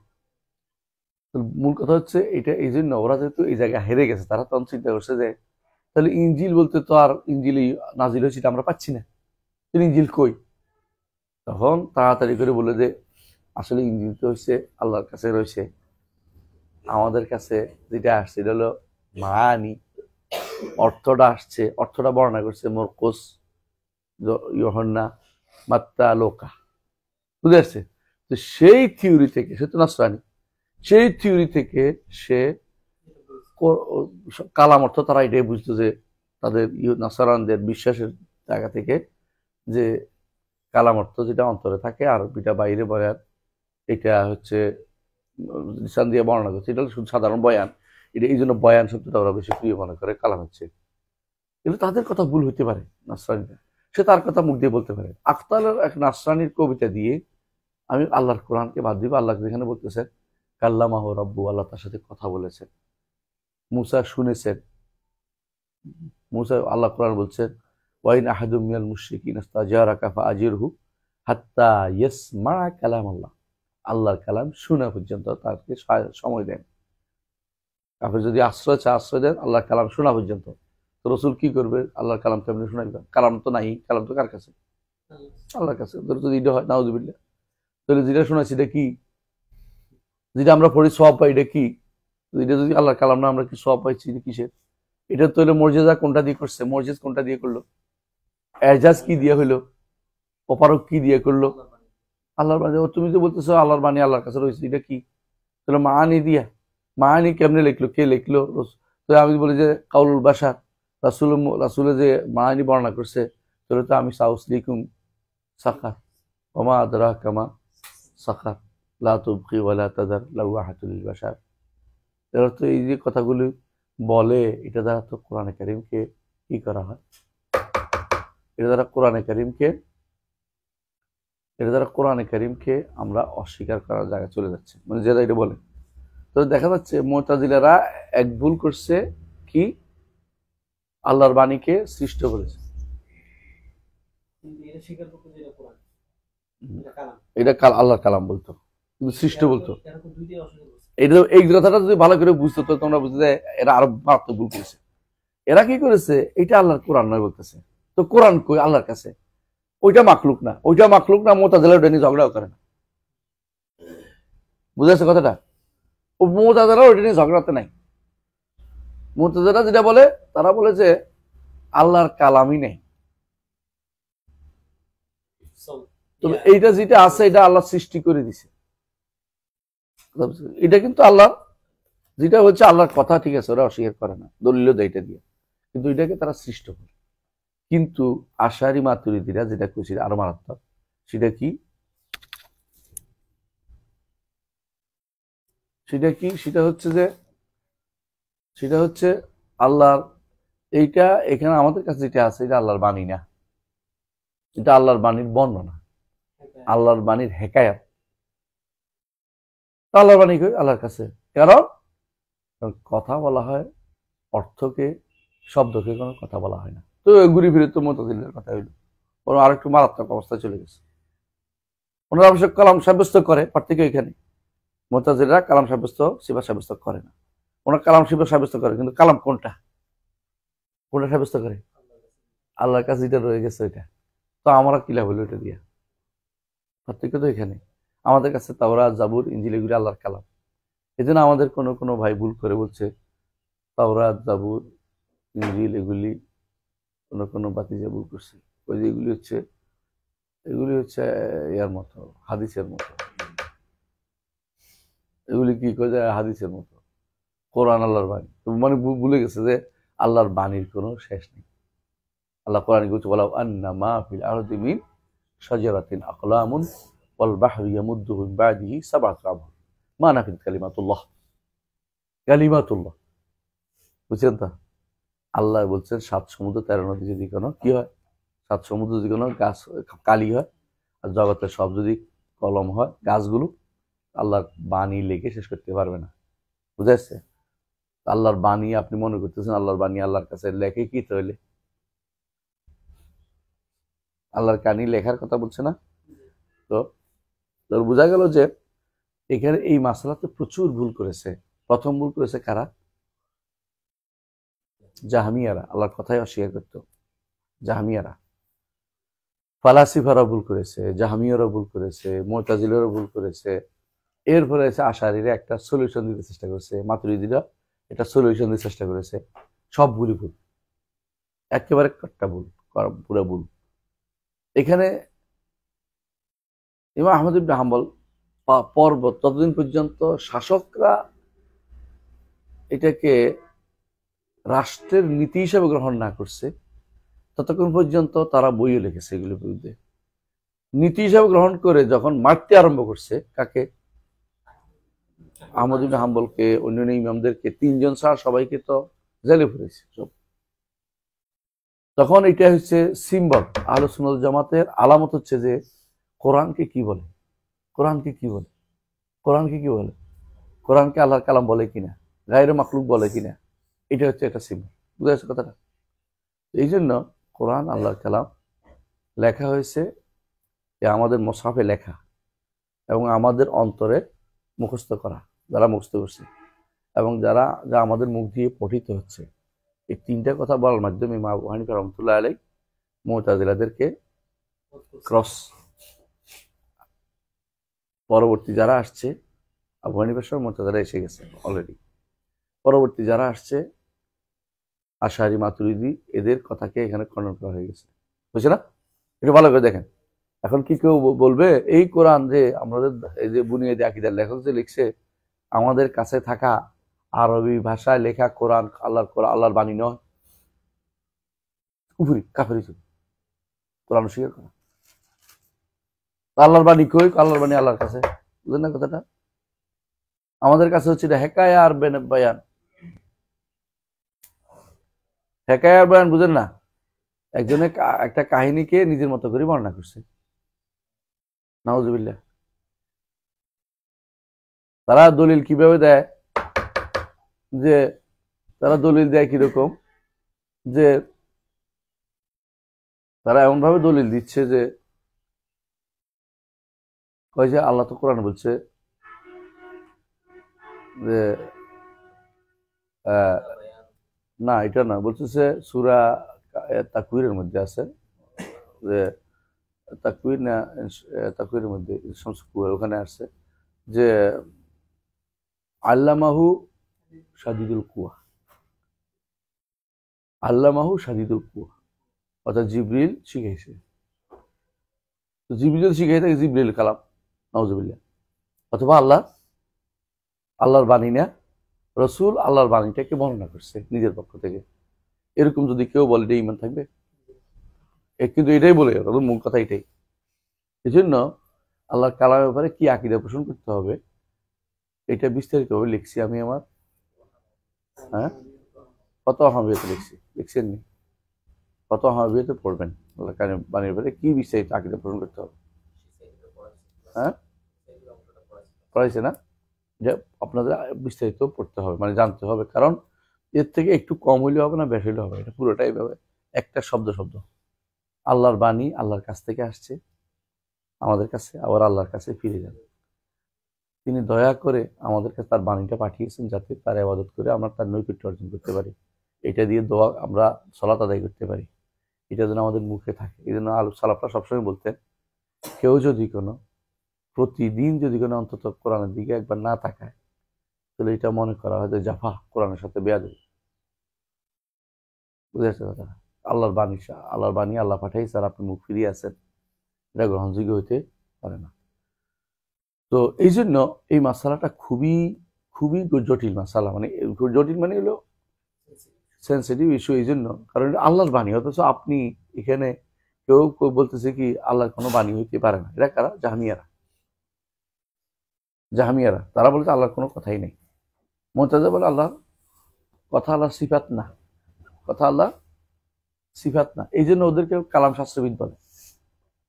মূল কথা হচ্ছে এটা, এই জন্য ওরা যেহেতু এই জায়গায় হেরে গেছে, তারা তখন চিন্তা করছে যে তাহলে ইনজিল বলতে তো আর ইনজিলই নাজিল হয়েছে আমরা পাচ্ছি না, ইনজিল কই? তখন তাড়াতাড়ি করে বলে যে আসলে ইনজিল তো হচ্ছে আল্লাহর কাছে রয়েছে, আমাদের কাছে যেটা আসছে এটা হলো মানি, অর্থটা আসছে, অর্থটা বর্ণনা করছে মরকুস, ইউহান্না, মাত্তা, লোকা। বুঝে আসছে? তো সেই থিওরি থেকে, সে তো নাসরানি, সেই থিওরি থেকে সে কালাম অর্থ তারা এটাই বুঝতো যে তাদের নাসারানদের বিশ্বাসের জায়গা থেকে যে কালাম অর্থ যেটা অন্তরে থাকে আর যেটা বাইরে বয়ান, এটা হচ্ছে নিশান দিয়ে বর্ণনা করছে, এটা শুধু সাধারণ বয়ান। এটা এই জন্য বয়ান শব্দটা ওরা বেশি প্রিয় মনে করে, কালাম হচ্ছে। কিন্তু তাদের কথা ভুল হইতে পারে, নাসরানিরা, সে তার কথা মুখ দিয়ে বলতে পারে। আখতালের এক নাসরানির কবিতা দিয়ে আমি আল্লাহর কোরআনকে বাদ দিব। আল্লাহ যেখানে বলতেছেন কাল্লামাহু রাব্বু, আল্লাহ তার সাথে কথা বলেছেন, মুসা শুনেছেন। মুসা, আল্লাহ কোরআন বলছেন ওয়াইন আহাদুম মিনাল মুশরিকিন ইস্তাজারাকা ফাআজিরহু হাত্তা ইয়াসমা কালাম আল্লাহ, আল্লাহর কালাম শোনা পর্যন্ত তাকে সময় দেন। আপনি যদি আশ্রয় চায় আশ্রয় দেন, আল্লাহর কালাম শোনা পর্যন্ত। তো রসুল কি করবে? আল্লাহর কালাম কেমনি শোনাইবে? কালাম তো নাই, কালাম তো কার কাছে? আল্লাহর কাছে। যদি এটা হয় নাউযুবিল্লাহ, তাহলে যেটা শোনাচ্ছি এটা কি? যেটা আমরা পড়ি সওয়াব পাই, এটা কি? এটা যদি আল্লাহর কালাম না, আমরা কি সওয়াব পাইছি? কিসের? এটা তো হলো মর্যাদা কোনটা দিয়ে করছে? মর্যাদ কোনটা দিয়ে করলো? এজাজ কি দিয়ে হইলো? অপারক কি দিয়ে করলো? আল্লাহর বাণী। তুমি তো বলতেছো আল্লাহর বাণী আল্লাহর কাছে রয়েছে, এটা কি? তাহলে মানি দিয়া, মানি কেমনে লিখলো, কে লিখলো? তো আমি বলি যে কাউলুল বাশার, রাসূলের যে মানি বর্ণনা করছে, তাহলে তো আমি সাউস লিখুম সাকার, ওমা আদরাকা মা সাকার, লা তুবকি ওয়ালা তাদার লাওয়াহাতুল লিল বাশার। এর অর্থ এই যে কথাগুলি বলে, এটা দ্বারা তো কোরআনে কারীমকে কি করা হয়? এটা দ্বারা কোরআনে কারীমকে আমরা অস্বীকার করার জায়গায় চলে যাচ্ছে, মানে যেটা এটা বলে। তো দেখা যাচ্ছে মুতাজিলারা এক ভুল করছে, কি? আল্লাহর বাণীকে সৃষ্ট করেছে, এটা আল্লাহর কালাম বলতো, কিন্তু সৃষ্ট বলতো। এটা এই কথাটা যদি ভালো করে বুঝতো তো তোমরা বুঝতে, এরা আরো মারাত্মক ভুল করেছে। এরা কি করেছে? এটা আল্লাহর কোরআন নয় বলতেছে, তো কোরআন কই আল্লাহর কাছে? ওইটা মাখলুক না, মুতাজিলা ওটা নিয়ে ঝগড়াও করে না। বুঝেছে কথাটা? ও মুতাজিলা ওইটা নিয়ে ঝগড়াতে নাই। মুতাজিলা যেটা বলে, তারা বলে যে আল্লাহর কালামই নেই, তবে এইটা যেটা আছে এটা আল্লাহ সৃষ্টি করে দিছে। এটা কিন্তু আল্লাহ যেটা হচ্ছে আল্লাহর কথা, ঠিক আছে, ওরা অস্বীকার করে না, দলিল দেয় এটা দিয়ে, কিন্তু এটাকে তারা সৃষ্ট করে। কিন্তু আশারি মাতুরিদিরা যেটা করছিল আরো মারাত্মক, সেটা কি সেটা হচ্ছে আল্লাহর, এইটা এখানে আমাদের কাছে যেটা আছে এটা আল্লাহর বাণী না, এটা আল্লাহর বাণীর বর্ণনা, আল্লাহর বাণীর হেকায়াত। আল্লাহর বাণী কই আল্লাহর কাছে, কারণ কথা বলা হয় অর্থকে, শব্দকে কোনো কথা বলা হয় না। তো ঘুরে ফিরে তো মুতাজিলার কথা হইল, ওরা আরেকটু মারাত্মক অবস্থায় চলে গেছে। ওনারা অবশ্য কালাম সাব্যস্ত করে পার্থক্য এখানে, মুতাজিলারা কালাম সাব্যস্ত সিফাত সাব্যস্ত করে না, ওনারা কালাম সিফাত সাব্যস্ত করে, কিন্তু কালাম কোনটা সাব্যস্ত করে? আল্লাহর কাছে যেটা রয়ে গেছে ওইটা। তো আমরা কি লাভ হলো এটা দিয়া? পার্থক্য তো এখানে। আমাদের কাছে তাওরাত, জাবুর, ইনজিল এগুলি আল্লাহর কালাম। এই জন্য আমাদের কোনো ভাই ভুল করে বলছে তাওরাত, জাবুর, ইনজিল এগুলি কোনো বাতিজা ভুল করছে, ওই যে এগুলি হচ্ছে ইয়ার মতো, হাদিসের মতো। এগুলি কি করে যায়? হাদিসের মতো। কোরআন আল্লাহর বাণী, মানে ভুলে গেছে যে আল্লাহর বাণীর কোনো শেষ নেই। আল্লাহ কোরআন বলছে ওয়ালাউ আন্না মা ফিল আরদি মিন শাজারাতিন আকলামুন ওয়াল বাহরু ইয়ামুদ্দুহু মিন বা'দিহি সাবআতু আবহুর মা নাফিদ কালিমাতুল্লাহ। বুঝছেন তো? আল্লাহ বলছেন 7 সমুদ্র 13 নদী যদি কোনো কি হয়, 7 সমুদ্র যদি কোনো গাছ কালি হয়, আর জগতের সব যদি কলম হয়, গাছগুলো আল্লাহর বাণী লেগে শেষ করতে পারবে না। বুঝা যাচ্ছে? আল্লাহর বাণী আপনি মনে করতেছেন আল্লাহর বাণী আল্লাহর কাছে লেখে কি তাহলে? আল্লাহর কানি লেখার কথা বলছে না তো? বোঝা গেল যে এখানে এই মাসালাতে প্রচুর ভুল করেছে। প্রথম ভুল করেছে কারা? জাহামিয়ারা, আল্লাহর কথাই অস্বীকার করত জাহামিয়ারা। ফালাসিফারা ভুল করেছে, জাহামিয়ারা ভুল করেছে, মুতাজিলারা ভুল করেছে। এরপরে এসে আশারীরা একটা সলিউশন দিতে চেষ্টা করেছে, মাতুরিদিরা একটা সলিউশন দিতে চেষ্টা করেছে। সব ভুলই ভুল, একেবারে একটা ভুল, পুরো ভুল। এখানে ইমাম আহমদ ইবনে হাম্বল পর্ব ততদিন পর্যন্ত শাসকরা এটাকে রাষ্ট্রের নীতি হিসেবে গ্রহণ না করছে, ততক্ষণ পর্যন্ত তারা বইও লিখেছে এগুলোর বিরুদ্ধে। নীতি হিসাবে গ্রহণ করে যখন মারতে আরম্ভ করছে, কাকে? আহমদ ইবনে হাম্বলকে, অন্যান্য ইমামদেরকে, 3 জন ছাড়া সবাইকে তো জেলে পুরেছে সব। তখন এটা হচ্ছে সিম্বল, আহলে সুন্নাত জামাতের আলামত হচ্ছে যে কোরআনকে কি বলে, কোরআনকে কি বলে, কোরআনকে কি বলে, কোরআনকে আল্লাহর কালাম বলে কিনা, গায়রে মাখলুক বলে কিনা, এটা হচ্ছে একটা সিম্বল। বুঝা যাচ্ছে কথাটা? এই জন্য কোরআন আল্লাহর কালাম লেখা হয়েছে, আমাদের মুসহাফে লেখা এবং আমাদের অন্তরে মুখস্থ করা, যারা মুখস্থ করছে এবং যা আমাদের মুখ দিয়ে পঠিত হচ্ছে। এই 3টা কথা বলার মাধ্যমে ইমাম আবু হানিফা রাহমাতুল্লাহ আলাইহি মুতাজিলাদেরকে ক্রস, পরবর্তী যারা আসছে, আবু হানিফার সঙ্গে মুতাজিলা এসে গেছে অলরেডি, পরবর্তী যারা আসছে আশারি মাতুরিদি, এদের কথাকে এখানে খণ্ডন করা হয়ে গেছে। বুঝছে না? একটু ভালো করে দেখেন। এখন কি কেউ বলবে এই কোরআন যে আমাদের এই যে বুনিয়াদি আকীদার লেখক যে লিখছে, আমাদের কাছে থাকা আরবি ভাষায় লেখা কোরআন আল্লাহর বাণী নয়? কুফরি, কাফেরি ছিল কোরআন স্বীকার করা। আল্লাহর বাণী কই? আল্লাহর বাণী আল্লাহর কাছে। বুঝলেন না কথাটা? আমাদের কাছে হচ্ছে এটা হেকায়া আর বয়ান। হেকায়া আর বয়ান বুঝেন না? একজনে একটা কাহিনীকে নিজের মতো করে বর্ণনা করছে, নাউজুবিল্লাহ। তারা দলিল কিভাবে দেয়, যে তারা দলিল দেয় কিরকম, যে তারা এমন ভাবে দলিল দিচ্ছে যে কয় যে আল্লাহ তো কোরআন বলছে যে না, এটা না, বলতেছে সূরা তাকবীরের মধ্যে আছে, যে তাকবীর না, তাকবীরের মধ্যে ওখানে আসছে যে আল্লামাহু শাদীদুল কুওয়া, আল্লামাহু শাদীদুল কুওয়া, অর্থাৎ জিবরিল শিখাইছে। তো জিবরিল যদি শিখাই থাকে, জিবরিল কালাম, নাউজুবিল্লাহ, অথবা আল্লাহর বাণী না, রসুল আল্লাহর বাণীটাকে বর্ণনা করছে নিজের পক্ষ থেকে। এরকম যদি কেউ বলে এটা ইমান থাকবে? কিন্তু এটাই বলে ওদের মূল কথা এটাই। এই জন্য আল্লাহর কালামের ব্যাপারে কি আকীদা পোষণ করতে হবে এটা বিস্তারিতভাবে লিখছি আমি আমার ফতোয়া হামাবিয়াতে লিখছেন নি? ফতোয়া হামাবিয়াতে পড়বেন আল্লাহর কালামের বাণীর ব্যাপারে কি বিস্তারিত আকীদা পোষণ করতে হবে। পড়াইছে না? যে আপনাদের বিস্তারিত পড়তে হবে, মানে জানতে হবে, কারণ এর থেকে একটু কম হইলে হবে না, বেশি হইলে হবে, এটা পুরোটাই ভাবে একটা শব্দ আল্লাহর বাণী আল্লাহর কাছ থেকে আসছে আমাদের কাছে, আবার আল্লাহর কাছে ফিরে যাবে। তিনি দয়া করে আমাদের কাছে তার বাণীটা পাঠিয়েছেন যাতে তার ইবাদত করে আমরা তার নৈকট্য অর্জন করতে পারি, এটা দিয়ে দোয়া আমরা সালাত আদায় করতে পারি, এটা যেন আমাদের মুখে থাকে। এই জন্য সালাফরা সবসময় বলতেন কেউ যদি কোনো প্রতিদিন যদি কোনো অন্তত কোরআনের দিকে একবার না তাকায় তাহলে এটা মনে করা হয় যে জাফা, কোরআনের সাথে বেয়াদবি। বুঝে যাচ্ছে কথা? আল্লাহর বাণী আল্লাহ পাঠাইছে আর আপনি মুখ ফিরিয়ে আছেন, এটা গ্রহণযোগ্য হইতে পারে না। তো এই জন্য এই মাসালাটা খুবই খুবই জটিল মাসালা, মানে জটিল মানে হলো সেন্সিটিভ ইস্যু। এই জন্য কারণ আল্লাহর বাণী, অথচ আপনি এখানে কেউ বলতেছে কি আল্লাহর কোনো বাণী হইতে পারে না। এরা কারা? জাহামিয়ারা। তারা বলছে আল্লাহর কোনো কথাই নেই। মুতাজিলা বলে আল্লাহর কথা আল্লাহর সিফাত না, কথা আল্লাহ সিফাত না। এই জন্য ওদেরকে কালাম শাস্ত্রবিদ বলে,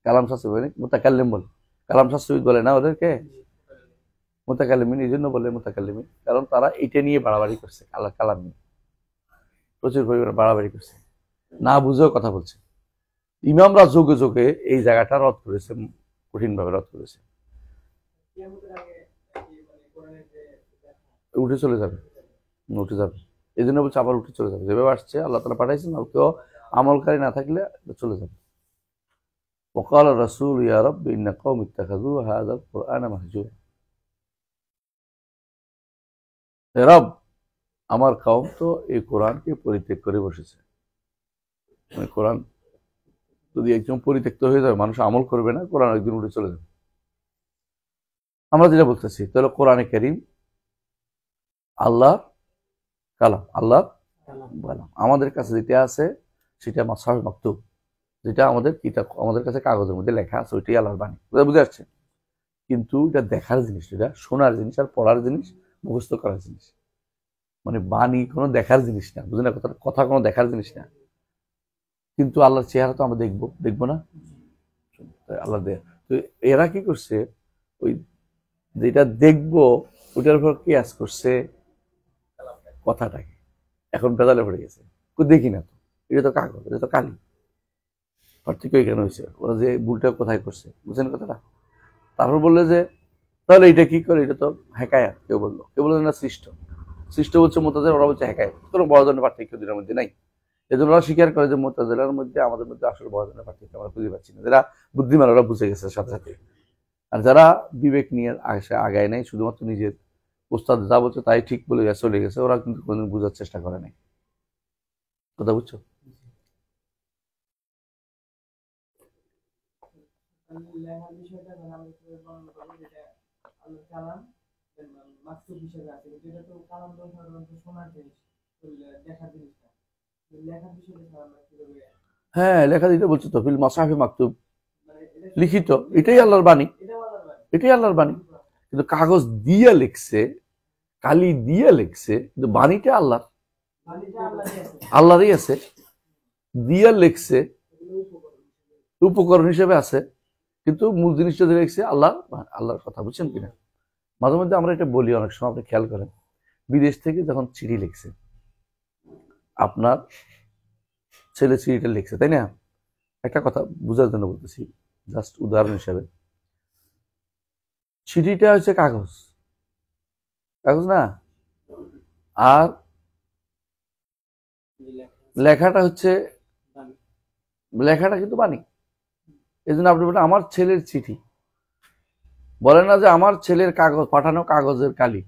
কালাম শাস্ত্রবিদ মুতাকাল্লিম বলে, কালাম শাস্ত্রবিদ বলে না ওদেরকে, মুতাকাল্লিমিন। এই জন্য বলে মুতাকাল্লিমিন, কারণ তারা এটা নিয়ে বাড়াবাড়ি করছে, আল্লাহ কালাম নিয়ে প্রচুর পরিমাণে বাড়াবাড়ি করছে, না বুঝেও কথা বলছে। ইমামরা যোগে যোগে এই জায়গাটা রদ করেছে, কঠিনভাবে রদ করেছে। উঠে চলে যাবে, উঠে যাবে। এই জন্য বলছে আবার উঠে চলে যাবে, যেভাবে আসছে আল্লাহ তাআলা পাঠাইছেন, কেউ আমলকারী না থাকলে চলে যাবে। ওয়াকাল রাসূল ইয়া রাব্বি ইন্না কওমি ইত্তাখাযু হাযাল কুরআনা মাহজুরা। রব, আমার কওম তো এই কোরআনকে পরিত্যাগ করে বসেছে। মানে কোরআন যদি একদম পরিত্যক্ত হয়ে যাবে, মানুষ আমল করবে না, কোরআন একদিন উঠে চলে যাবে। আমরা যেটা বলতেছি তাহলে কোরআনে কারীম আল্লাহ কালাম, আল্লাহ কালাম। আমাদের কাছে যেটা আছে সেটা মাসহাফ মাকতুব, যেটা আমাদের কিতাব, আমাদের কাছে কাগজের মধ্যে লেখা আছে, ওইটাই আল্লাহর বাণী। বুঝে আসছে? কিন্তু এটা দেখার জিনিস, এটা শোনার জিনিস আর পড়ার জিনিস, মুখস্থ করার জিনিস। মানে বাণী কোনো দেখার জিনিস না, বুঝলেন না কথাটা? কথা কোনো দেখার জিনিস না, কিন্তু আল্লাহর চেহারা তো আমরা দেখবো না, আল্লাহ দেয়। তো এরা কি করছে, ওই যেটা দেখবো ওইটার উপর কিয়াস করছে কথাটাকে, এখন বেদালে পড়ে গেছে। দেখি না তো, এটা তো কাগজ, এটা তো কালি, পার্থক্য এখানে হয়েছে। ওরা যে ভুলটা কোথায় করছে, বুঝছেন কথাটা? তারপর বললে যে তাহলে এটা কি করে, এটা তো হেকায়াত। কেউ বললো না সৃষ্ট বলছে মুতাজিলা, ওরা বলছে হেকায়াত। কোনো বড় ধরনের পার্থক্য দুটোর মধ্যে নাই। এজন্য ওরা স্বীকার করে যে মুতাজিলার মধ্যে আমাদের মধ্যে আসলে বড় ধরনের পার্থক্য আমরা খুঁজে পাচ্ছি না। যারা বুদ্ধিমান ওরা বুঝে গেছে সাথে সাথে, আর যারা বিবেক নিয়ে আগায় নাই, শুধুমাত্র নিজের ওস্তাদ যা বলছে তাই ঠিক বলে চলে গেছে, ওরা কিন্তু কোনদিন বোঝার চেষ্টা করে নাই। কথা বুঝছো? হ্যাঁ, লেখা দিতে বলছো তো, ফিল মাসহাফি মাকতুব, লিখিত, এটাই আল্লাহর বাণী, এটাই আল্লাহর বাণী। কিন্তু কাগজ দিয়ে লিখছে, কালি দিয়ে লিখছে, কিন্তু বাণীটা আল্লাহরই আছে, দিয়া লিখছে, উপকরণ হিসেবে আছে, কিন্তু মূল জিনিসটা দিয়ে লিখছে আল্লাহর কথা। বুঝছেন কিনা? মাঝে মধ্যে আমরা এটা বলি, অনেক সময় আপনি খেয়াল করেন, বিদেশ থেকে যখন চিঠি লিখছে, আপনার ছেলে চিঠিটা লিখছে, তাই না? একটা কথা বুঝার জন্য বলতেছি, জাস্ট উদাহরণ হিসাবে, চিঠিটা হচ্ছে কাগজ না, আর লেখাটা কিন্তু বাণী। এই জন্য আপনি বলেন আমার ছেলের চিঠি, বলেন না যে আমার ছেলের কাগজ পাঠানো কাগজের কালি,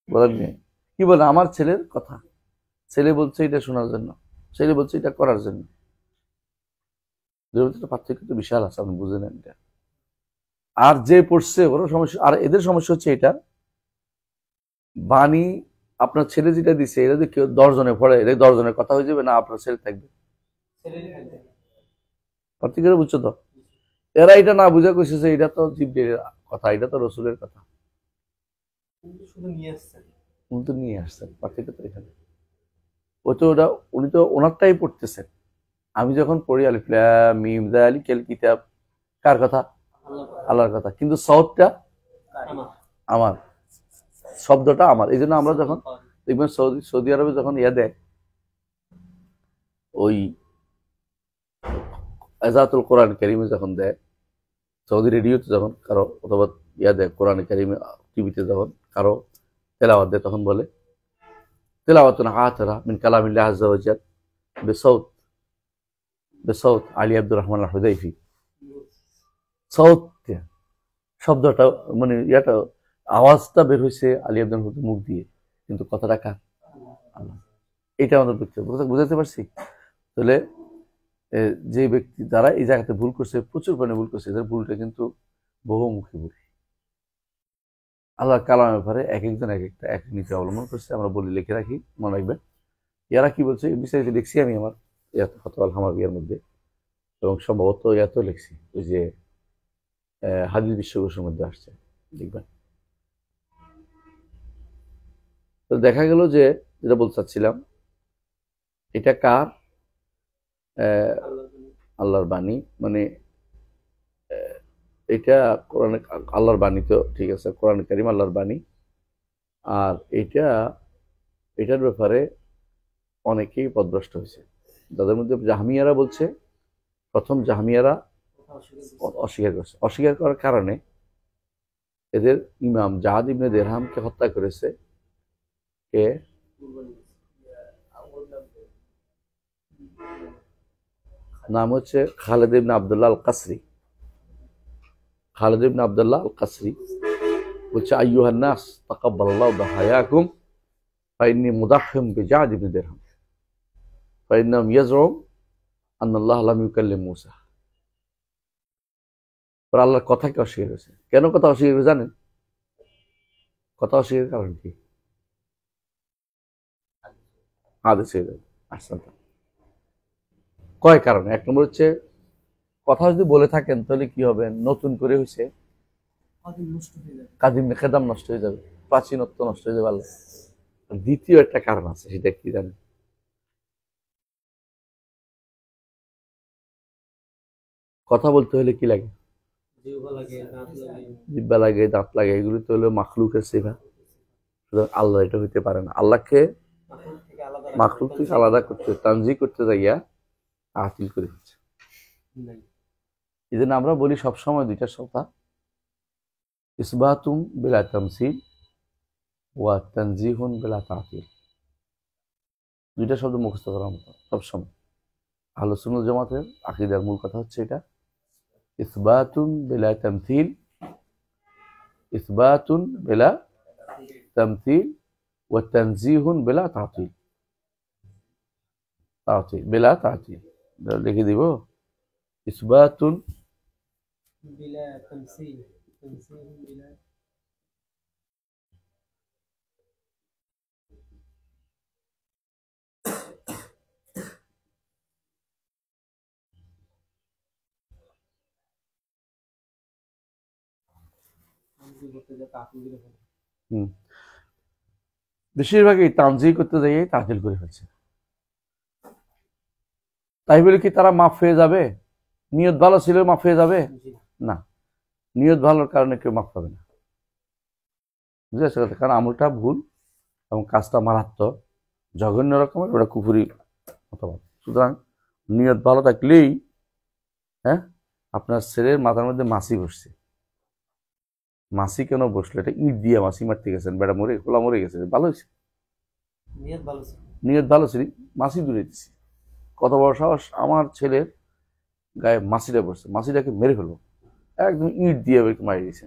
বলেন কি বলেন? আমার ছেলের কথা, ছেলে বলছে এটা শোনার জন্য, ছেলে বলছে এটা করার জন্য। পার্থক্য তো বিশাল আছে, আপনি বুঝে নেন এটা। আর যে পড়ছে ওরও সমস্যা, আর এদের সমস্যা হচ্ছে এটা বাণী আপনার ছেলে যেটা দিছে এটা যদি কেউ 10 জনে পড়ে, এটা 10 জনের কথা হয়ে যাবে না আপনার ছেলে থাকবে? পার্থক্য বুঝছো তো? এরা এটা না বুঝা কইছে যে এটা তো জিবরিলের কথা, এটা তো রসুলের কথা, শুধু নিয়ে আসছেন। উনি তো নিয়ে আসছেন। পার্থক্য তো এখানে। ও তো ওটা উনি তো ওনারটাই পড়তেছেন। আমি যখন পড়ি আলিফ লাম মিম যালিকাল কিতাব, কার কথা? আল্লাহর কথা, কিন্তু সওয়াবটা আমার, শব্দটা আমার। এই জন্য আমরা যখন দেখবেন সৌদি আরবে যখন ইয়া দেয়, ওই এজাতুল কোরআন কারিমে যখন দেয়, সৌদি রেডিওতে যখন কারো অথবা ইয়া দেয় কোরআন কারিমে, টিভিতে যখন কারো তেলাওয়াত দেয়, তখন বলে তেলাওয়াতুন আতারা মিন কালামিল্লাহ আযজা ওয়া জাল বিসাউত বিসাউত আলী আব্দুর রহমান আল হুদাইফি। সাউত শব্দটা মানে ইয়াটা আওয়াজটা বের হয়েছে আলী আব্দুল হুদাইফির মুখ দিয়ে, কিন্তু কথাটা কার? আল্লাহ। এটা আমাদের বুঝাতে পারছি? তাহলে যে ব্যক্তি যারা এই জায়গাতে ভুল করছে, প্রচুর পরিমাণে ভুল করছে, এদের ভুলটা কিন্তু বহুমুখী ভুল। আল্লাহর কালামের ব্যাপারে এক একজন এক একটা এক নীতি অবলম্বন করছে, আমরা বলি লিখে রাখি, মনে রাখবেন। এরা কি বলছে বিস্তারিত লিখছি আমি আমার ফতোয়াল হামাবিয়ার মধ্যে, এবং সম্ভবত ইয়াতেও লিখছি, ওই যে হাদিস বিশ্বকোষের মধ্যে আসছে, দেখবেন। তো দেখা গেল যে যেটা বলতে চাচ্ছিলাম, এটা কার? আল্লাহর বাণী। মানে এটা কোরআন আল্লাহর বাণী, তো ঠিক আছে, কোরআন কারীম আল্লাহর বাণী। আর এটার ব্যাপারে অনেকেই পথভ্রষ্ট হয়েছে। তাদের মধ্যে জাহমিয়ারা বলছে, প্রথম জাহমিয়ারা অস্বীকার করছে। অস্বীকার করার কারণে এদের ইমাম জাহাদ ইবনে দেরহামকে হত্যা করেছে কে? নাম হচ্ছে খালেদ ইবনে আব্দুল্লাহ আল কাসরি। খালেদ ইবনে আব্দুল্লাহ আল কাসরি বলছে, আইয়ুহান নাস তাকাব্বালাল্লাহু দাহায়াকুম ফাইন্নী মুদাহহিম বিজাদ ইবনে দিরহাম ফাইন্নাহুম ইয়াজউম আন্নাল্লাহ লাম ইউকাল্লিম মূসা। আর আল্লাহর কথাকে অস্বীকার করেছে। কেন কথা অস্বীকার করে জানেন? কথা অস্বীকারের কারণ কি? হাদিসে আসছে কয় কারণে। এক নম্বর হচ্ছে, কথা যদি বলে থাকেন তাহলে কি হবে? নতুন করে হয়েছে কাদিম খেদাম নষ্ট হয়ে যাবে, প্রাচীনত্ব নষ্ট হয়ে যাবে আল্লাহ। দ্বিতীয় একটা কারণ আছে, সেটা কি জানেন? কথা বলতে হলে কি লাগে? জিহ্বা লাগে, দাঁত লাগে, এগুলো তো হলো মাখলুকের সিফা। সুতরাং আল্লাহ এটা হইতে পারে না। আল্লাহকে মাখলুক থেকে আলাদা করতে, তানজি করতে যাইয়া আতিল করে দিচ্ছে। এই জন্য আমরা বলি সবসময় দুইটা কথা, ইসবাতুম বিলা তামসিল ওয়া তানজিহুন বিলা তাতিল। দুইটা শব্দ মুখস্থ করার মতো সবসময়। আহলে সুন্নাত জামাতের আকীদার মূল কথা হচ্ছে এটা, ইসবাতুন বিলা তামসিল, ইসবাতুন বিলা তামসিল ওয়া তানজিহুন বিলা তাতিল। তাতিল বিলা তাতিল লিখে দিব, ইসবাতুন বিলা তামসিল, তামসিল বিলা বেশিরভাগই তানজি করতে যাইয়ে তাতিল করে ফেলছে। তাই বলে কি তারা মাফ হয়ে যাবে? নিয়ত ভালো ছিল মাফ হয়ে যাবে না। নিয়ত ভালোর কারণে কেউ মাফ পাবে না, বুঝেছে কথা? কারণ আমলটা ভুল এবং কাজটা মারাত্মক, জঘন্য রকমের, ওটা কুফুরি মতবাদ। সুতরাং নিয়ত ভালো থাকলেই, হ্যাঁ, আপনার ছেলের মাথার মধ্যে মাছি বসছে, মাছি কেন বসলো? এটা ইট দিয়ে মাছি মারতে গেছেন, বেটা মরে খোলা মরে গেছে, ভালো হয়েছে, নিয়ত ভালো ছিল, মাছি দূরে দিচ্ছে। কত বড় সাহস আমার ছেলের গায়ে মাছিটা বসছে, মাছিটাকে মেরে ফেলবো, একদম ইট দিয়ে মারি দিয়েছে,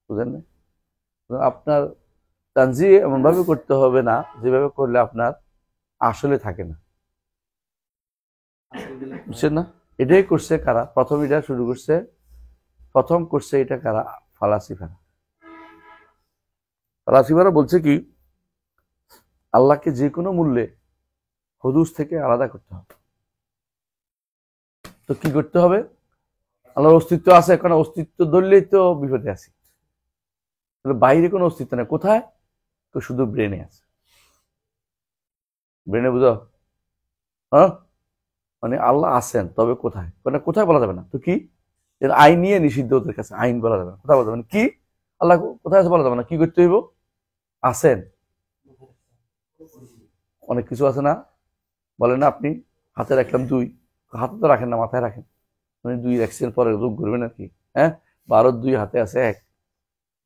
বুঝলেন না? আপনার তানজি এমন ভাবে করতে হবে না যেভাবে করলে আপনার আসলে থাকে না, বুঝছেন না? এটাই করছে কারা? প্রথম এটা শুরু করছে, প্রথম করছে এটা কারা? ফালাসিফারা। ফলাসিফারা বলছে কি, আল্লাহকে যে কোনো মূল্যে হুদুস থেকে আলাদা করতে হবে। তো কি করতে হবে? আল্লাহর অস্তিত্ব আছে, এখন অস্তিত্ব ধরলেই তো বিপদে আছে। বাইরে কোনো অস্তিত্ব নেই, কোথায়? তো শুধু ব্রেনে আছে। ব্রেনে বুঝো? হ্যাঁ, মানে আল্লাহ আছেন, তবে কোথায়? মানে কোথায় বলা যাবে না। তো কি? আইন নিয়ে নিষিদ্ধ ওদের কাছে, আইন বলা যাবে না, কোথায় বলা যাবে না। কি আল্লাহ কোথায় আছে বলা যাবে না, কি করতে হইব? আছেন। অনেক কিছু আছে না, বলেন না আপনি হাতে রাখলাম 2, হাতে তো রাখেন না, মাথায় রাখেন। মানে 2 রাখছেন, পরে রোগ করবেন আর কি। হ্যাঁ, 12 2 হাতে আছে 1,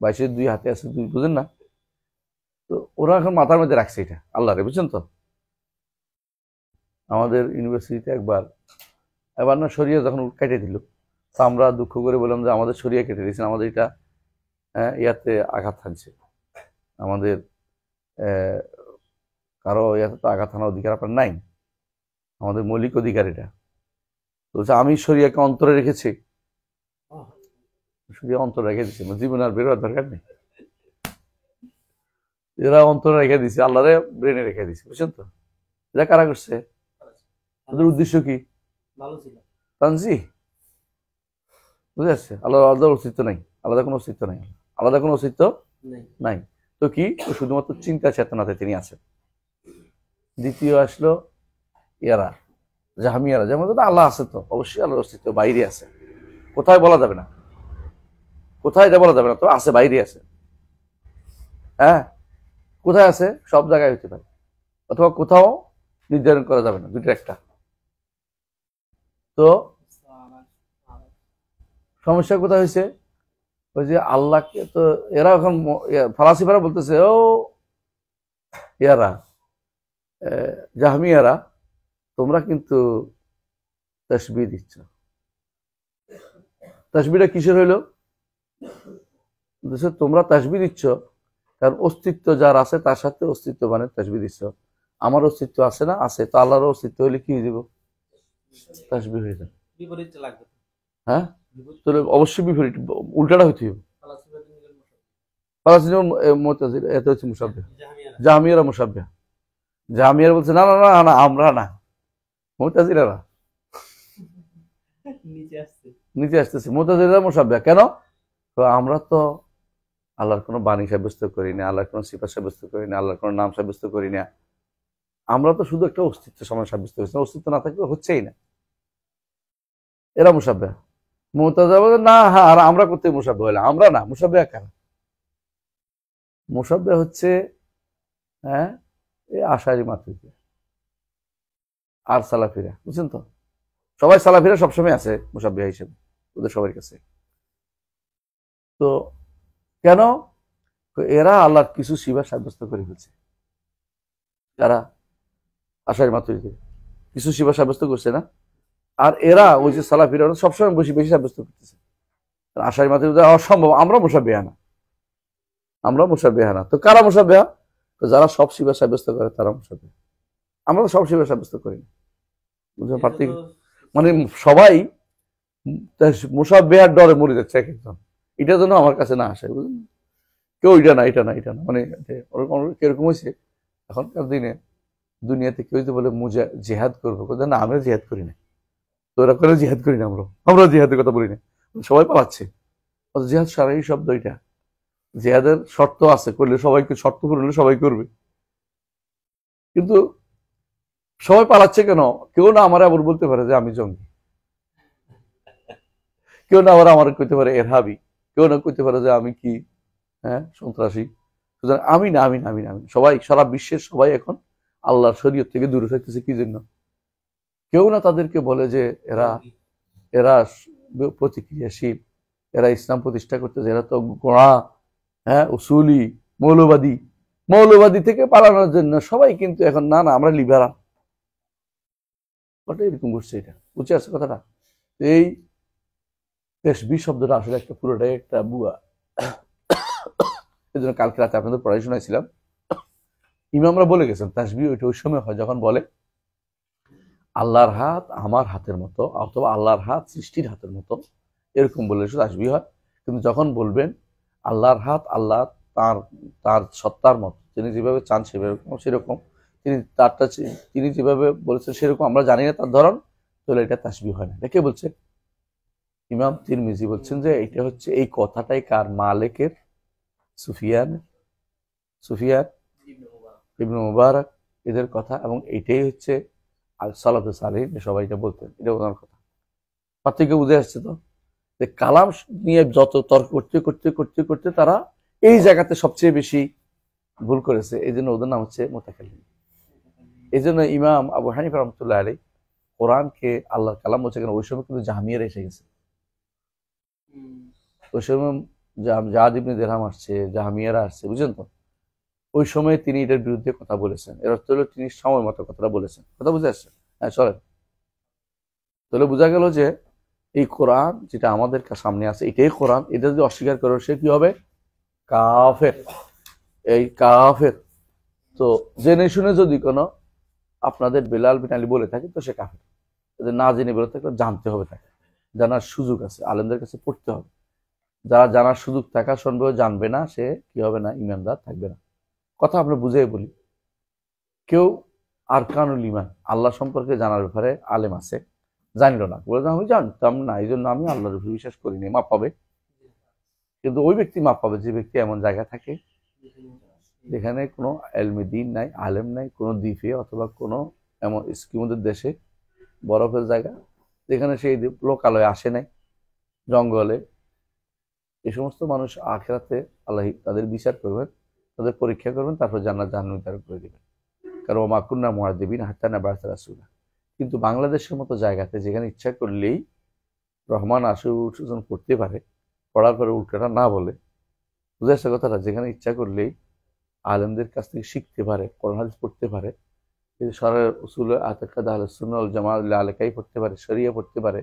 22 2 হাতে আছে 2, বুঝেন না? তো ওরা এখন মাথার মধ্যে রাখছে এটা আল্লাহ রে, বুঝছেন তো? আমাদের ইউনিভার্সিটিতে এবার না শরিয়া যখন কেটে দিল, তো আমরা দুঃখ করে বললাম যে আমাদের শরিয়া কেটে দিয়েছেন, আমাদের এটা ইয়াতে আঘাত হানছে, আমাদের কারো ইয়াতে তো আঘাত হানার অধিকার আপনার নাই, আমাদের মৌলিক অধিকার এটা। বলছে আমি শরিয়াকে অন্তরে রেখেছি। শরিয়া অন্তরে রেখে দিচ্ছে, জীবনে আর বেরোয়ার দরকার নেই। এরা অন্তরে রেখে দিছে, আল্লাহরে ব্রেনে রেখে দিছে, বুঝছেন তো? এটা কারা করছে? ওদের উদ্দেশ্য কি? ভালো ছিল তানজি, বুঝে আসছে? আলাদা অস্তিত্ব নাই, আলাদা কোনো অস্তিত্ব নাই, আলাদা কোনো অস্তিত্ব নাই। তো কি? শুধুমাত্র চিন্তা চেতনাতে তিনি আছেন। দ্বিতীয় আসলো ইয়ারা, জাহামিয়ারা, যেমন আল্লাহ আছে, তো অবশ্যই আল্লাহর অস্তিত্ব বাইরে আছে, কোথায় বলা যাবে না, কোথায় এটা বলা যাবে না, তো আছে, বাইরে আছে। হ্যাঁ, কোথায় আছে? সব জায়গায় হতে পারে, অথবা কোথাও নির্ধারণ করা যাবে না, দুটো একটা। তো সমস্যা কোথায় হয়েছে? ওই যে আল্লাহকে তো এরা এখন ফালাসিফারা বলতেছে, ও ইয়ারা জাহমিয়ারা, তোমরা কিন্তু তাসবিহ দিচ্ছ। তাসবিহটা কিসের হইল? তোমরা তাসবিহ দিচ্ছ কারণ অস্তিত্ব যার আছে তার সাথে অস্তিত্ব মানে তাসবিহ দিচ্ছ। আমার অস্তিত্ব আছে না? আছে। তো আল্লাহর অস্তিত্ব হইলে কি হয়ে যাব? তাসবিহ হয়ে যাবে। বিপরীতটা লাগবে। হ্যাঁ, তাহলে অবশ্যই বিপরীত, উল্টাটা হইতে হবে। মুতাজিলা এত হচ্ছে মুশাব্বিহ, জাহমিয়ারা মুশাব্বিহ। জাহমিয়ারা বলছে না না না না, আমরা না, মুতাজিলারা নিচে আসতেছে। মুতাজিলারা মুশাব্বিহ কেন? তো আমরা তো আল্লাহর কোনো বাণী সাব্যস্ত করি না, আল্লাহর কোনো সিফাত সাব্যস্ত করি না, আল্লাহর কোনো নাম সাব্যস্ত করি না, আমরা তো শুধু একটা অস্তিত্ব সমান সাব্যস্ত করছি, অস্তিত্ব না থাকলে হচ্ছেই না। এরা মুশাব্বিহ। মুতাজিলা বলে না, হ্যাঁ, আর আমরা করতে মুশাব্বিহ হইলাম, আমরা না। মুশাব্বিহ কেন? মুশাব্বিহ হচ্ছে হ্যাঁ এই আশারি মাতুরিদি আর সালাফিরা, বুঝছেন তো? সবাই সালাফিরা সবসময় আছে মুশাব্বিহ হিসেবে ওদের সবার কাছে। তো কেন? এরা আল্লাহর কিছু সিফাত সাব্যস্ত করে ফেলছে। যারা আশারি মাতুরিদি কিছু সিফাত সাব্যস্ত করছে না, আর এরা ওই যে সালাফিরা সবসময় বেশি বেশি সাব্যস্ত করতেছে। আশারি মাতুরিদি অসম্ভব, আমরা মুশাব্বিহ না, আমরা মুশাব্বিহ না। তো কারা মুশাব্বিহ? তো যারা সব সিফাত সাব্যস্ত করে তারা মুশাব্বিহ। আমরা তো সব সিফাত সাব্যস্ত করি না, বুঝতে পারতেই? মানে সবাই মুশাব্বিহার ডরে মরে যাচ্ছে এক একজন, এটা যেন আমার কাছে না আসে, বুঝলেন? কেউ এটা না, এটা না, এটা না, মানে কিরকম হয়েছে এখনকার দিনে দুনিয়াতে কেউ যদি বলে জিহাদ করবো, না আমরা জিহাদ করি না, তো ওরা করে জিহাদ করি না, আমরা জিহাদের কথা বলি না, সবাই পালাচ্ছে। জিহাদ সারাই শব্দ, এটা জিহাদের শর্ত আছে, করলে সবাইকে, শর্ত করলে সবাই করবে, কিন্তু সবাই পালাচ্ছে কেন? কেউ না আমার আবার বলতে পারে যে আমি জঙ্গি, কেউ না আবার আমার কইতে পারে এরহাবি, কেউ না কইতে পারে যে আমি কি সন্ত্রাসী। সুতরাং আমি না, আমি না, আমি না, আমি সবাই, সারা বিশ্বের সবাই এখন আল্লাহর শরীয়ত থেকে দূরে থাকতেছে। কি জন্য? কেউ না তাদেরকে বলে যে এরা এরা প্রতিক্রিয়াশীল, এরা ইসলাম প্রতিষ্ঠা করতেছে, এরা তো গোড়া উসুলি মৌলবাদী। মৌলবাদী থেকে পালানোর জন্য সবাই কিন্তু এখন না না আমরা লিবারাল, এরকম করছে। এটা বুঝে আসছে কথাটা? এই তাসবিহ শব্দটা আসলে একটা পুরোটাই একটা বুয়া। এই জন্য কালকে রাতে আপনাদের পড়াই শোনাইছিলাম, ইমামরা বলে গেছেন তাসবিহ ওইটা ওই সময় হয় যখন বলে আল্লাহর হাত আমার হাতের মতো, অথবা আল্লাহর হাত সৃষ্টির হাতের মতো, এরকম বললে শুধু তাসবিহ হয়। কিন্তু যখন বলবেন আল্লাহর হাত আল্লাহ তার তার সত্তার মতো, তিনি যেভাবে চান সেরকম তিনি যেভাবে বলেছেন সেরকম আমরা জানি না তার ধরন, তাহলে এটা তাসবিহ হয় না। এটা কে বলছে? ইমাম তিরমিজি বলছেন যে এটা হচ্ছে, এই কথাটাই কার? মালিকের, সুফিয়ান সুফিয়ান ইবনে মুবারক এদের কথা, এবং এটাই হচ্ছে সালাফে সালেহীন সবাই এটা বলতেন। এটা ওনার কথা। পার্থক্য বুঝে আসছে তো, যে কালাম নিয়ে যত তর্ক করতে করতে করতে করতে তারা এই জায়গাতে সবচেয়ে বেশি ভুল করেছে। এই জন্য ওদের নাম হচ্ছে মুতাকাল্লিম। এই জন্য ইমাম আবু হানিফা রহমতুল্লাহ আলাইহি কোরআনকে আল্লাহর কালাম বলছে কেন? ওই সময় কিন্তু জাহামিয়ারা এসে গেছে। ওই সময় জাদ ইবনে দিরহাম আসছে, জাহামিয়ারা আসছে, বুঝলেন তো? ওই সময় তিনি এটার বিরুদ্ধে কথা বলেছেন। এর অর্থ হলো তিনি সময় মতো কথাটা বলেছেন। কথা বুঝে আসছে? হ্যাঁ, চলেন। তাহলে বোঝা গেল যে এই কোরআন যেটা আমাদের সামনে আছে এটাই কোরআন। এটা যদি অস্বীকার করে সে কি হবে? কাফের। এই কাফের। তো জেনে শুনে যদি কোনো আপনাদের বেলাল বিন আলী বলে থাকে তো সে কাফের। যদি না জেনে বলে থাকে জানতে হবে, তাকে জানার সুযোগ আছে, আলেমদের কাছে পড়তে হবে। যারা জানার সুযোগ থাকা সন্দেহ জানবে না, সে কি হবে না? ইমানদার থাকবে না। কথা আমরা বুঝে বলি, কেউ আরকানুল ঈমান আল্লাহ সম্পর্কে জানার ব্যাপারে আলেম আছে, জানিল না, বলে আমি জানতাম না, এই জন্য আমি আল্লাহর উপর বিশ্বাস করিনি, মাপ পাবে। কিন্তু ওই ব্যক্তি মাপ পাবে যে ব্যক্তি এমন জায়গায় থাকে যেখানে কোনো এলমে দ্বীন নাই, আলেম নাই, কোনো দ্বীপে অথবা কোনো এমন স্কিমদের দেশে, বরফের জায়গা যেখানে সেই লোকালয়ে আসে নাই, জঙ্গলে। এই সমস্ত মানুষ আখিরাতে আল্লাহ তাদের বিচার করবেন, তাদের পরীক্ষা করবেন, তারপর জান্নাত জাহান্নাম নির্ধারণ করে দিবেন। কারণ ওমা কুন্না মুআযযিবিনা হাত্তা নাবআসা রাসূলা। কিন্তু বাংলাদেশের মতো জায়গাতে যেখানে ইচ্ছা করলেই রহমান আশুজন পড়তে পারে, পড়ার পরে উল্টাটা না বলে, বুঝে আসছে কথাটা? যেখানে ইচ্ছা করলেই আলেমদের কাছ থেকে শিখতে পারে, কোরআন হাদিস পড়তে পারে, শরীয়তের উসুল আতাকাদ আহলুস সুন্নাহ ওয়াল জামাআহ আলেকাই পড়তে পারে, শরিয়া পড়তে পারে,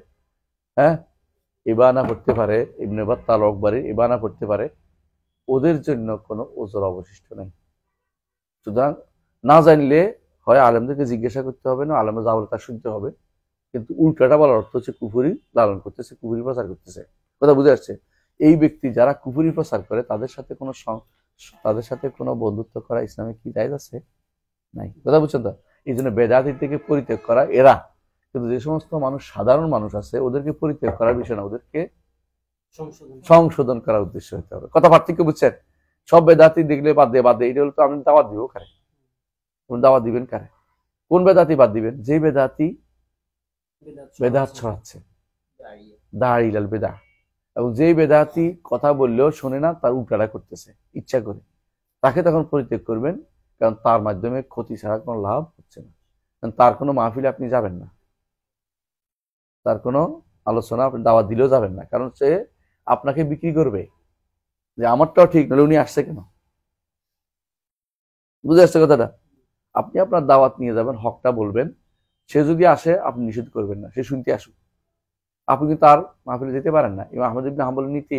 হ্যাঁ, ইবানা পড়তে পারে, ইবনে বাত্তাল আকবরী ইবানা পড়তে পারে, ওদের জন্য কোনো ওজর অবশিষ্ট নেই। সুতরাং না জানলে হয় আলেমদেরকে জিজ্ঞাসা করতে হবে, না আলেমে যা বলে তা শুনতে হবে। কিন্তু উল্টাটা বলার অর্থ হচ্ছে কুফরি লালন করতেছে, কুফরি প্রচার করতেছে। কথা বুঝে আসছে? এই ব্যক্তি যারা কুফরি প্রচার করে তাদের সাথে কোনো বন্ধুত্ব করা ইসলামে কি জায়েজ আছে? নাই। কথা বুঝছেন তো? এই জন্য বেদাতি থেকে পরিত্যাগ করা এরা। কিন্তু যে সমস্ত মানুষ, সাধারণ মানুষ আছে, ওদেরকে পরিত্যাগ করার বিষয় না, ওদেরকে সংশোধন করার উদ্দেশ্য হতে হবে। কথা পার্থক্য বুঝছেন? সব বেদাতি দেখলে বাদ দিয়ে এটা হলো তো আপনি দাওয়াত দিব কারে? দাওয়াত দিবেন কারে? কোন বেদাতি বাদ দিবেন? যে বেদাতি বেদাত ছড়াচ্ছে, দাঁড়িলাল বেদা, এবং যেই বেদাতি কথা বললেও শোনে না, তার উল্টাটা করতেছে ইচ্ছা করে, তাকে তখন পরিত্যাগ করবেন। কারণ তার মাধ্যমে ক্ষতি ছাড়া কোনো লাভ হচ্ছে না। কারণ তার কোনো মাহফিলে আপনি যাবেন না, তার কোনো আলোচনা আপনি দাওয়াত দিলেও যাবেন না, কারণ সে আপনাকে বিক্রি করবে যে আমারটাও ঠিক, নাহলে উনি আসছে কেন? বুঝে আসছে কথাটা? আপনি আপনার দাওয়াত নিয়ে যাবেন, হকটা বলবেন, সে যদি আসে আপনি নিষেধ করবেন না, সে শুনতে আসুক। আপনি কিন্তু তার মাহফিলে যেতে পারেন না। ইমাম আহমদ ইবনে হাম্বলের নীতি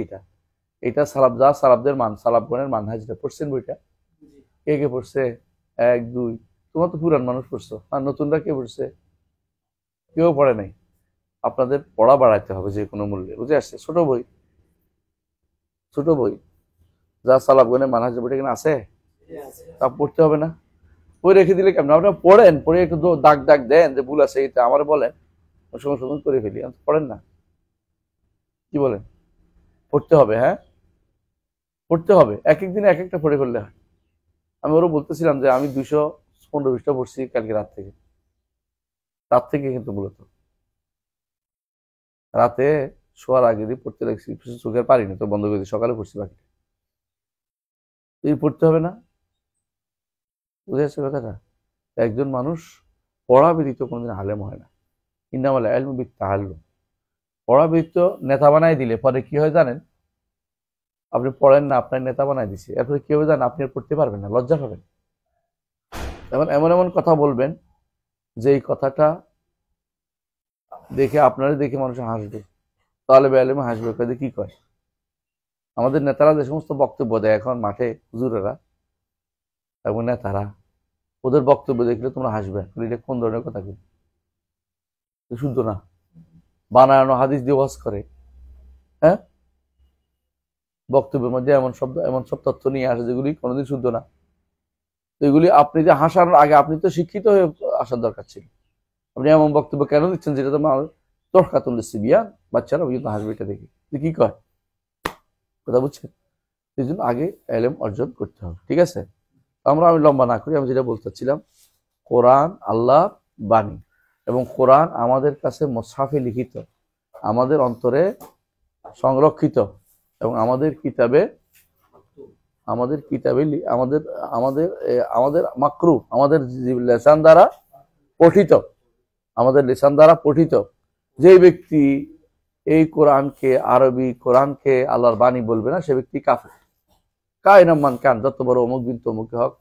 এটা সালাফদের সালাফগণের মানহাজ। পড়ছেন বইটা? কে কে পড়ছে? 1 2, তোমার তো পুরান মানুষ পড়ছো, আর নতুনরা কে পড়ছে? কেউ পড়ে নাই। আপনাদের পড়া বাড়াইতে হবে যে কোনো মূল্যে, বুঝে আসছে? ছোট বই যা সালাফগণের মানহাজ, বইটা কিনা আছে, তা পড়তে হবে না? বই রেখে দিলে কেমন? আপনারা পড়েন, পড়ে একটু দাগ দেন যে ভুল আছে, এটা আমার বলেন, সংশোধন করে ফেলি। পড়েন না, কি বলেন? পড়তে হবে, হ্যাঁ পড়তে হবে। এক একদিনে এক একটা পড়ে ফেললে হয়। আমি ওরও বলতেছিলাম যে আমি 215 পৃষ্ঠা পড়ছি কালকে রাত থেকে কিন্তু মূলত রাতে শোয়ার আগে দিয়ে পড়তে লাগছি, চোখের পারিনি তো বন্ধ করে দিই, সকালে পড়ছি বাকিটা। এই পড়তে হবে না? বুঝে যাচ্ছে কথাটা? একজন মানুষ পড়া ব্যতীত কোনোদিন আলেম হয় না। ইন্নামাল ইলমু বিত্তাআল্লুম। পড়া ব্যতীত নেতা বানাই দিলে পরে কি হয় জানেন? আপনি পড়েন না, আপনার নেতা বানাই দিছে, এরপরে কি হবে জানেন? আপনি আর পড়তে পারবেন না, লজ্জা পাবেন। এমন এমন কথা বলবেন যে এই কথাটা দেখে মানুষ হাসবে, তাহলে বেআলেমে হাসবে, কাজে কি কয়? আমাদের নেতারা যে সমস্ত বক্তব্য দেয় এখন মাঠে, হুজুরেরা এবং নেতারা, ওদের বক্তব্য দেখলে তোমরা হাসবে। এটা কোন ধরনের কথা? শুদ্ধ না, বানানো হাদিস দিয়ে ওয়াজ করে, হ্যাঁ, বক্তব্যের মধ্যে এমন সব তথ্য নিয়ে আসে যেগুলি কোনোদিন শুদ্ধ না। তো এগুলি আপনি যে হাসানোর আগে আপনি তো শিক্ষিত হয়ে আসার দরকার ছিল। আপনি এমন বক্তব্য কেন দিচ্ছেন যেটা তোমার তর্কাতুল সিবিয়া, বাচ্চারা কিন্তু হাসবে এটা দেখে যে কি কয়, কথা বুঝছেন? এই জন্য আগে এলেম অর্জন করতে হবে, ঠিক আছে? আমি লম্বা না করি, আমি যেটা বলতে চাচ্ছিলাম, কোরআন আল্লাহর বাণী এবং কোরআন আমাদের কাছে মুসহাফে লিখিত, আমাদের অন্তরে সংরক্ষিত এবং আমাদের কিতাবে আমাদের আমাদের মাকরু, আমাদের লেসান দ্বারা পঠিত, আমাদের লেসান দ্বারা পঠিত। যে ব্যক্তি এই কোরআনকে, আরবি কোরআনকে আল্লাহর বাণী বলবে না, সে ব্যক্তি কাফের। কায়নামান কান, যত বড় অমুক বিন তমুক হোক,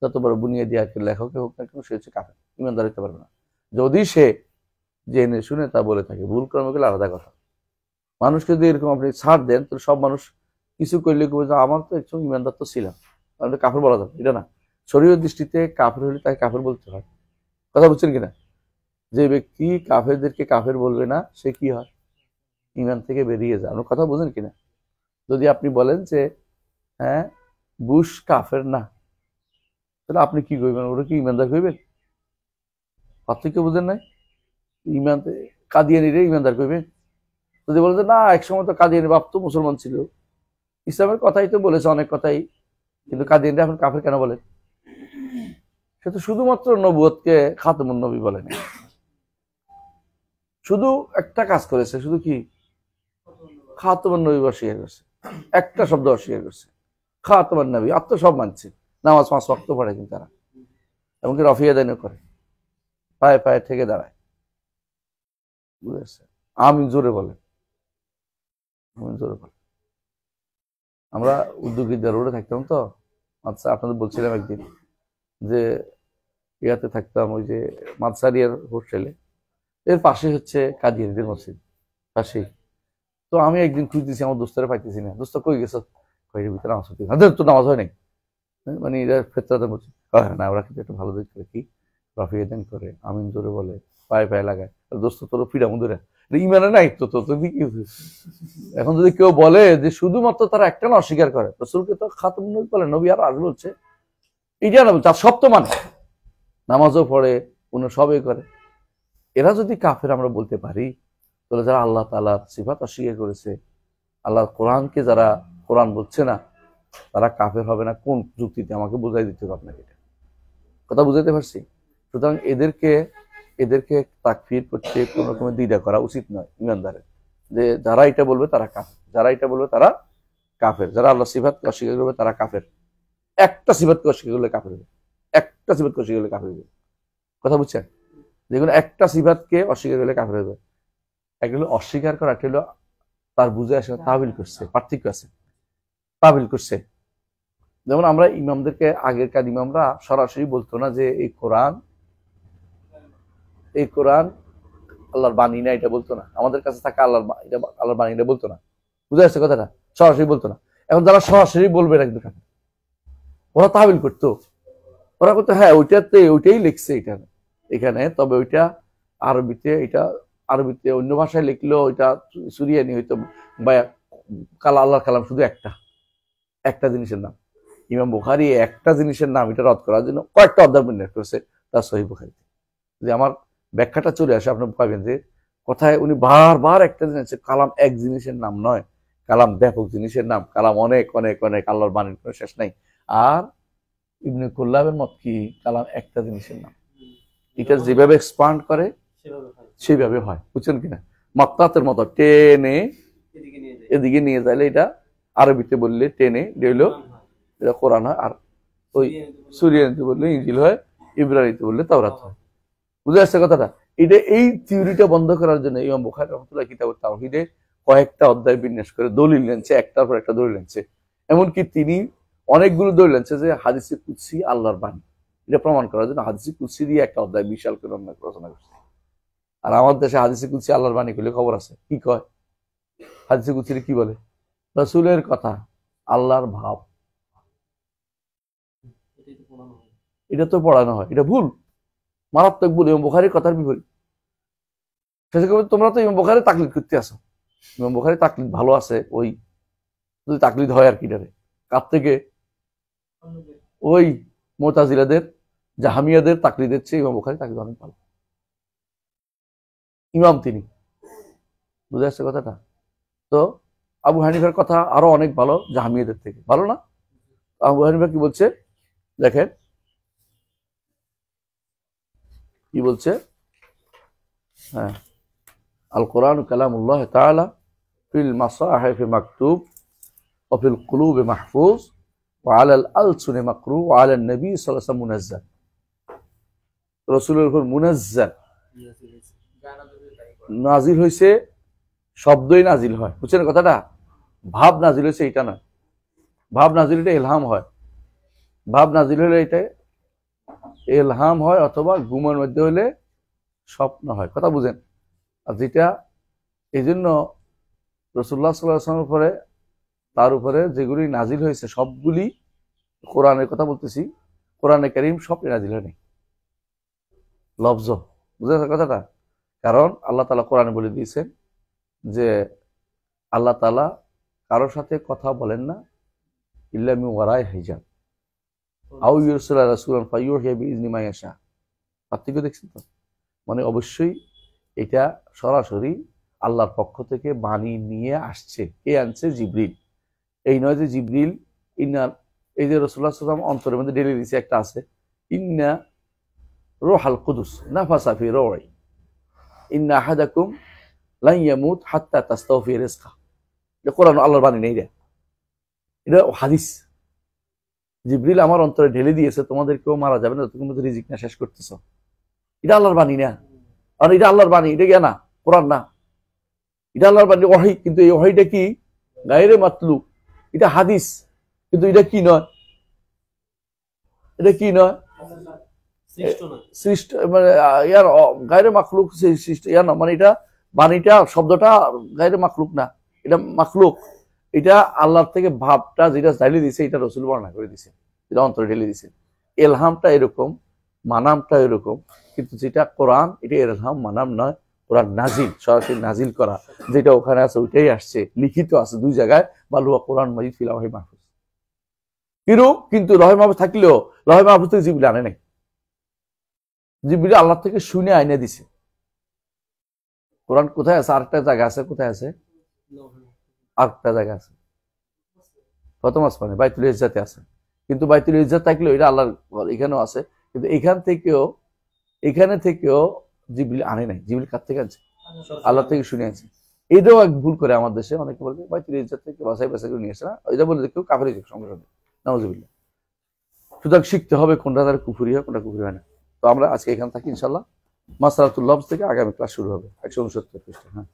যত বড় বুনিয়াদি আয়াতের লেখক হোক না কেন, সে হচ্ছে কাফের, ইমানদার হতে পারবে না। যদি সে জেনে শুনে তা বলে থাকে, ভুল কর্ম করলে আলাদা কথা। মানুষকে যদি এরকম আপনি ছাড় দেন, তো সব মানুষ কিছু করলে আমার তো একজন ইমানদার তো ছিলাম, তাহলে কাফের বলা যাবে এটা না। শরীয়ত দৃষ্টিতে কাফের হলে তাকে কাফের বলতে হয়, কথা বুঝছেন কিনা? যে ব্যক্তি কাফেরদেরকে কাফের বলবে না, সে কি হয়? ইমান থেকে বেরিয়ে যায়। আপনার কথা বুঝেন কিনা? যদি আপনি বলেন যে হ্যাঁ বুশ কাফের না, তাহলে আপনি কি করবেন? ওরা কি ইমানদার করবেন? পার্থক্য বুঝেন নাই? ইমান কাদিয়ানিরে ইমানদার করবেন? যদি বলেন যে না, একসময় তো কাদিয়ানি বাপ তো মুসলমান ছিল, ইসলামের কথাই তো বলেছে অনেক কথাই, কিন্তু কাদিয়ানিরা এখন কাফের কেন বলেন? সে তো শুধুমাত্র নবুয়তকে খাতমুন নবী বলেন, শুধু একটা কাজ করেছে, শুধু কি খাতমুন নবী অস্বীকার করছে, একটা শব্দ অস্বীকার করছে, খাতমুন নবী। আর তো সব মানছে, নামাজ 5 ওয়াক্ত পড়ে, কিন্তু তারা এমনকি রফিয়া দাইনও করে, পায়ে পায়ে থেকে দাঁড়ায়, বুঝেছে? আমি জোরে বলে, আমি জোরে বলে। আমরা উদ্যোগীদের রোডে থাকতাম তো, আচ্ছা আপনাদের বলছিলাম একদিন যে ইয়াতে থাকতাম, ওই যে মাদসারিয়ার হোস্টেলে, এর পাশে হচ্ছে কাদিয়ানীদের মসজিদ পাশেই। তো আমি একদিন খুঁজতেছি, আমার দোস্তরা পাইতেছি না। দোস্ত কই গেছ? কয়ের ভিতরে নামাজ হতে, তো নামাজ হয় নাই, মানে এরা ফেতরাতে বলছে না, ওরা কিন্তু একটা ভালো দিক করে, কি রফিয়া দান করে, আমিন জোরে বলে, পায়ে পায়ে লাগায়। দোস্ত তোর ফিরা মন্দিরে ইমানে নাই তো, কি এখন যদি কেউ বলে যে শুধুমাত্র তারা একটা না অস্বীকার করে, রসুলকে তো খাতম নবী বলে, নবী আর আসবে বলছে, এটা না বলছে, আর সব তো মানে নামাজও পড়ে, অন্য সবই করে। এরা যদি কাফের আমরা বলতে পারি, তাহলে যারা আল্লাহ তাআলার সিফাত অস্বীকার করেছে, আল্লাহ কোরআনকে যারা কোরআন বলছে না, তারা কাফের হবে না কোন যুক্তিতে? আমাকে বুঝাই দিতে হবে আপনাকে, এটা কথা বুঝাইতে পারছি? সুতরাং এদেরকে তাকফির করতে কোন রকমের দ্বিধা করা উচিত নয় ইমানদারের, যে যারা এটা বলবে তারা কাফের, যারা এটা বলবে তারা কাফের, যারা আল্লাহ সিফাতকে অস্বীকার করবে তারা কাফের। একটা সিফাতকে অস্বীকার করলে কাফের হবে, একটা সিফাতকে অস্বীকার করলে কাফের হবে, কথা বুঝছেন? যেগুলো একটা সিফাতকে অস্বীকার করলে কাফের হবে। একটা হলো অস্বীকার করা, একটা হলো তার বুঝে আসে তাবিল করছে, পার্থক্য আছে, তাবিল করছে। যেমন আমরা ইমামদেরকে, আগেরকার ইমামরা সরাসরি বলতো না যে এই কোরআন আল্লাহর বাণী না, এটা বলতো না। আমাদের কাছে থাকা আল্লাহর বাণী, এটা বলতো না, বুঝে আসছে কথাটা? সরাসরি বলতো না। এখন যারা সরাসরি বলবে না, কিন্তু ওরা তাবিল করতো, ওরা করতো হ্যাঁ ওইটাই লিখছে এটা এখানে, তবে ওইটা আরবিতে অন্য ভাষায় লিখলেও ওইটা সুরিয়ানি হইতো, বা আল্লাহর কালাম শুধু একটা জিনিসের নাম। ইমাম বুখারী একটা জিনিসের নাম এটা রদ করার জন্য কয়েকটা অধ্যায় উল্লেখ করেছে তার সহিহ বুখারীতে। যদি আমার ব্যাখ্যাটা চলে আসে, আপনি পাবেন যে কথায় উনি বারবার একটা জিনিস, কালাম এক জিনিসের নাম নয়, কালাম ব্যাপক জিনিসের নাম, কালাম অনেক অনেক অনেক, আল্লাহর বাণীর কোনো শেষ নাই। আর ইবনে কুল্লাবের মত কি, কালাম একটা জিনিসের নাম, এটা যেভাবে এক্সপান্ড করে সেভাবে হয়, বুঝছেন কিনা? মাত্রাতের মতো টেনে এদিকে নিয়ে যাইলে এটা আরবিতে বললে টেনে দিল, এটা কোরআন হয়। আর ওই সুরিয়ানিতে বললে ইনজিল হয়, ইব্রানিতে বললে তাওরাত হয়। বুঝে আসছে কথাটা? এটা এই থিওরিটা বন্ধ করার জন্য ইমাম বুখারী রাহমাতুল্লাহ কিতাবুত তাওহীদে কয়েকটা অধ্যায় বিন্যাস করে দলিল এনেছে, একটার পর একটা দলিল এনেছে। এমনকি তিনি অনেকগুলো দলিল এনেছে যে হাদিসে কুদসি আল্লাহর বাণী, এটা প্রমাণ করার জন্য হাদিসে কুদসি দিয়ে একটা অধ্যায় বিশাল করে রচনা করছে। আর আমার দেশে হাদিসে কুদসি আল্লাহর বাণী করলে খবর আছে, কি কয়? হাদিসে কুদসি কি বলে? রাসূলের কথা, আল্লাহর ভাব। এটা তো পড়ানো হয়, এটা ভুল, মারাত্মক ভুল, ইমাম বুখারীর কথার বিপরীত। তোমরা তো ইমাম বুখারী তাকলিদ করতে আসো, ইমাম বুখারী তাকলিদ ভালো আছে, ওই যদি তাকলিদ হয় আর কি ডারে কার থেকে ওই মুতাজিলাদের জাহামিয়াদের তাকলিদের চেয়ে ইমাম বুখারী তাকলিদ অনেক ভালো ইমাম তিনি বুঝে আসছে কথাটা তো আবু হানিফার কথা আরো অনেক ভালো জাহামিয়াদের থেকে ভালো না আবু হানিফা কি বলছে দেখেন কি বলছে হ্যাঁ আল কোরআন কালামুল্লাহ তাআলা ফিল মাসাহিফ মাকতুব ওয়া ফিল কুলুব মাহফুজ ওয়া আলাল আলসুন মাকরু ওয়া আলান নবী সাল্লাল্লাহু আলাইহি ওয়াসাল্লাম মুনাজ্জাল রাসূলের উপর মুনাজ্জাল নাজিল হয়েছে শব্দই নাজিল হয় বুঝছেন কথাটা ভাব নাজিল হয়েছে এটা না ভাব নাজিল হলে ইলহাম হয় ভাব নাজিল হলে এটা ইলহাম হয় অথবা ঘুমের মধ্যে হলে স্বপ্ন হয় কথা বুঝেন আর যেটা এই জন্য রাসূলুল্লাহ সাল্লাল্লাহু আলাইহি ওয়াসাল্লামের উপরে তার উপরে যেগুলি নাজিল হয়েছে সবগুলি কোরআনের কথা বলতেছি কোরআনে কারীম সব নাজিল হয়নি লফজ বুঝেছেন কথাটা কারণ আল্লাহ তাআলা কোরআনে বলে দিয়েছেন যে আল্লাহ তাআলা কারোর সাথে কথা বলেন না ইল্লা মিন ওয়ারাই হিজাব আও ইউরসিলা রাসূলান ফায়ুহিয়া বিইজনি মা ইয়াশা পার্থক্য দেখছেন তো মানে অবশ্যই এটা সরাসরি আল্লাহর পক্ষ থেকে বাণী নিয়ে আসছে কে আনছে জিবরিল এই নয় যে জিবরিল ইন্না এই যে রাসূলুল্লাহ সাল্লাল্লাহু আলাইহি ওয়াসাল্লাম অন্তরের মধ্যে ডেলে দিয়েছে একটা আছে ইন্না রূহুল কুদুস নাফাসা ফি রূহি ইন্না আহাদাকুম লান ইয়ামুত হাত্তা তাস্তাওফি রিজকা এটা কোরআন আল্লাহর বাণী নেই রে এটা হাদিস জিবরিল আমার অন্তরে ঢেলে দিয়েছে তোমাদের কেউ মারা যাবে না তুমি তো রিজিক না শেষ করতেছো এটা আল্লাহর বাণী না আর এটা আল্লাহর বাণী এটা কি না কোরআন না এটা আল্লাহর বাণী ওহী কিন্তু এই ওহীটা কি গায়রে মাতলু এটা হাদিস কিন্তু এটা কি নয় এটা কি নয় সৃষ্ট মানে ইয়ার গায়রে মাখলুক সৃষ্ট ইয়া না মানে এটা বাণীটা শব্দটা গায়রে মাখলুক না এটা মাখলুক এটা আল্লাহর থেকে ভাবটা যেটা ঢেলে দিয়েছে এটা রাসূল বর্ণনা করে দিয়েছে এটা অন্তরে ঢেলে দিয়েছে ইলহামটা এরকম মানামটা এরকম কিন্তু যেটা কোরআন এটা ইলহাম মানাম নয় কোরআন নাজিল সরাসরি নাজিল করা যেটা ওখানে আছে ওইটাই আসছে লিখিত আছে দুই জায়গায় বালুয়া কোরআন মাজিদ ফিল লাওহে মাহফুজ কিন্তু লাওহে মাহফুজ থাকলেও লাওহে মাহফুজ থেকে জিবরিল আনে নাই জিবরিল আল্লাহ থেকে শুনে আইনে দিছে কোরআন কোথায় আছে আরেকটা জায়গা আছে কোথায় আছে আরেকটা জায়গা আছে প্রথম আসমানে বাইতুল ইজ্জাতে আছে কিন্তু বাইতুল ইজ্জাত থাকলেও এটা আল্লাহর এখানেও আছে কিন্তু এখানে থেকেও জিবরিল আনে নাই জিবরিল কার থেকে আনছে আল্লাহ থেকে শুনে আনছে এটাও এক ভুল করে আমার দেশে অনেকে বলবে বাইতুল ইজ্জাত থেকে বাছাই করে নিয়ে আসে না এটা বলে কেউ কাফের সঙ্গে সঙ্গে নাউজুবিল্লাহ সুতরাং শিখতে হবে কোনটা তার কুফরি হয় কোনটা কুফরি হয় না তো আমরা আজকে এখানে থাকি ইনশাল্লাহ মাসআলাতুল লফজ থেকে আগামী ক্লাস শুরু হবে 169 পৃষ্ঠা হ্যাঁ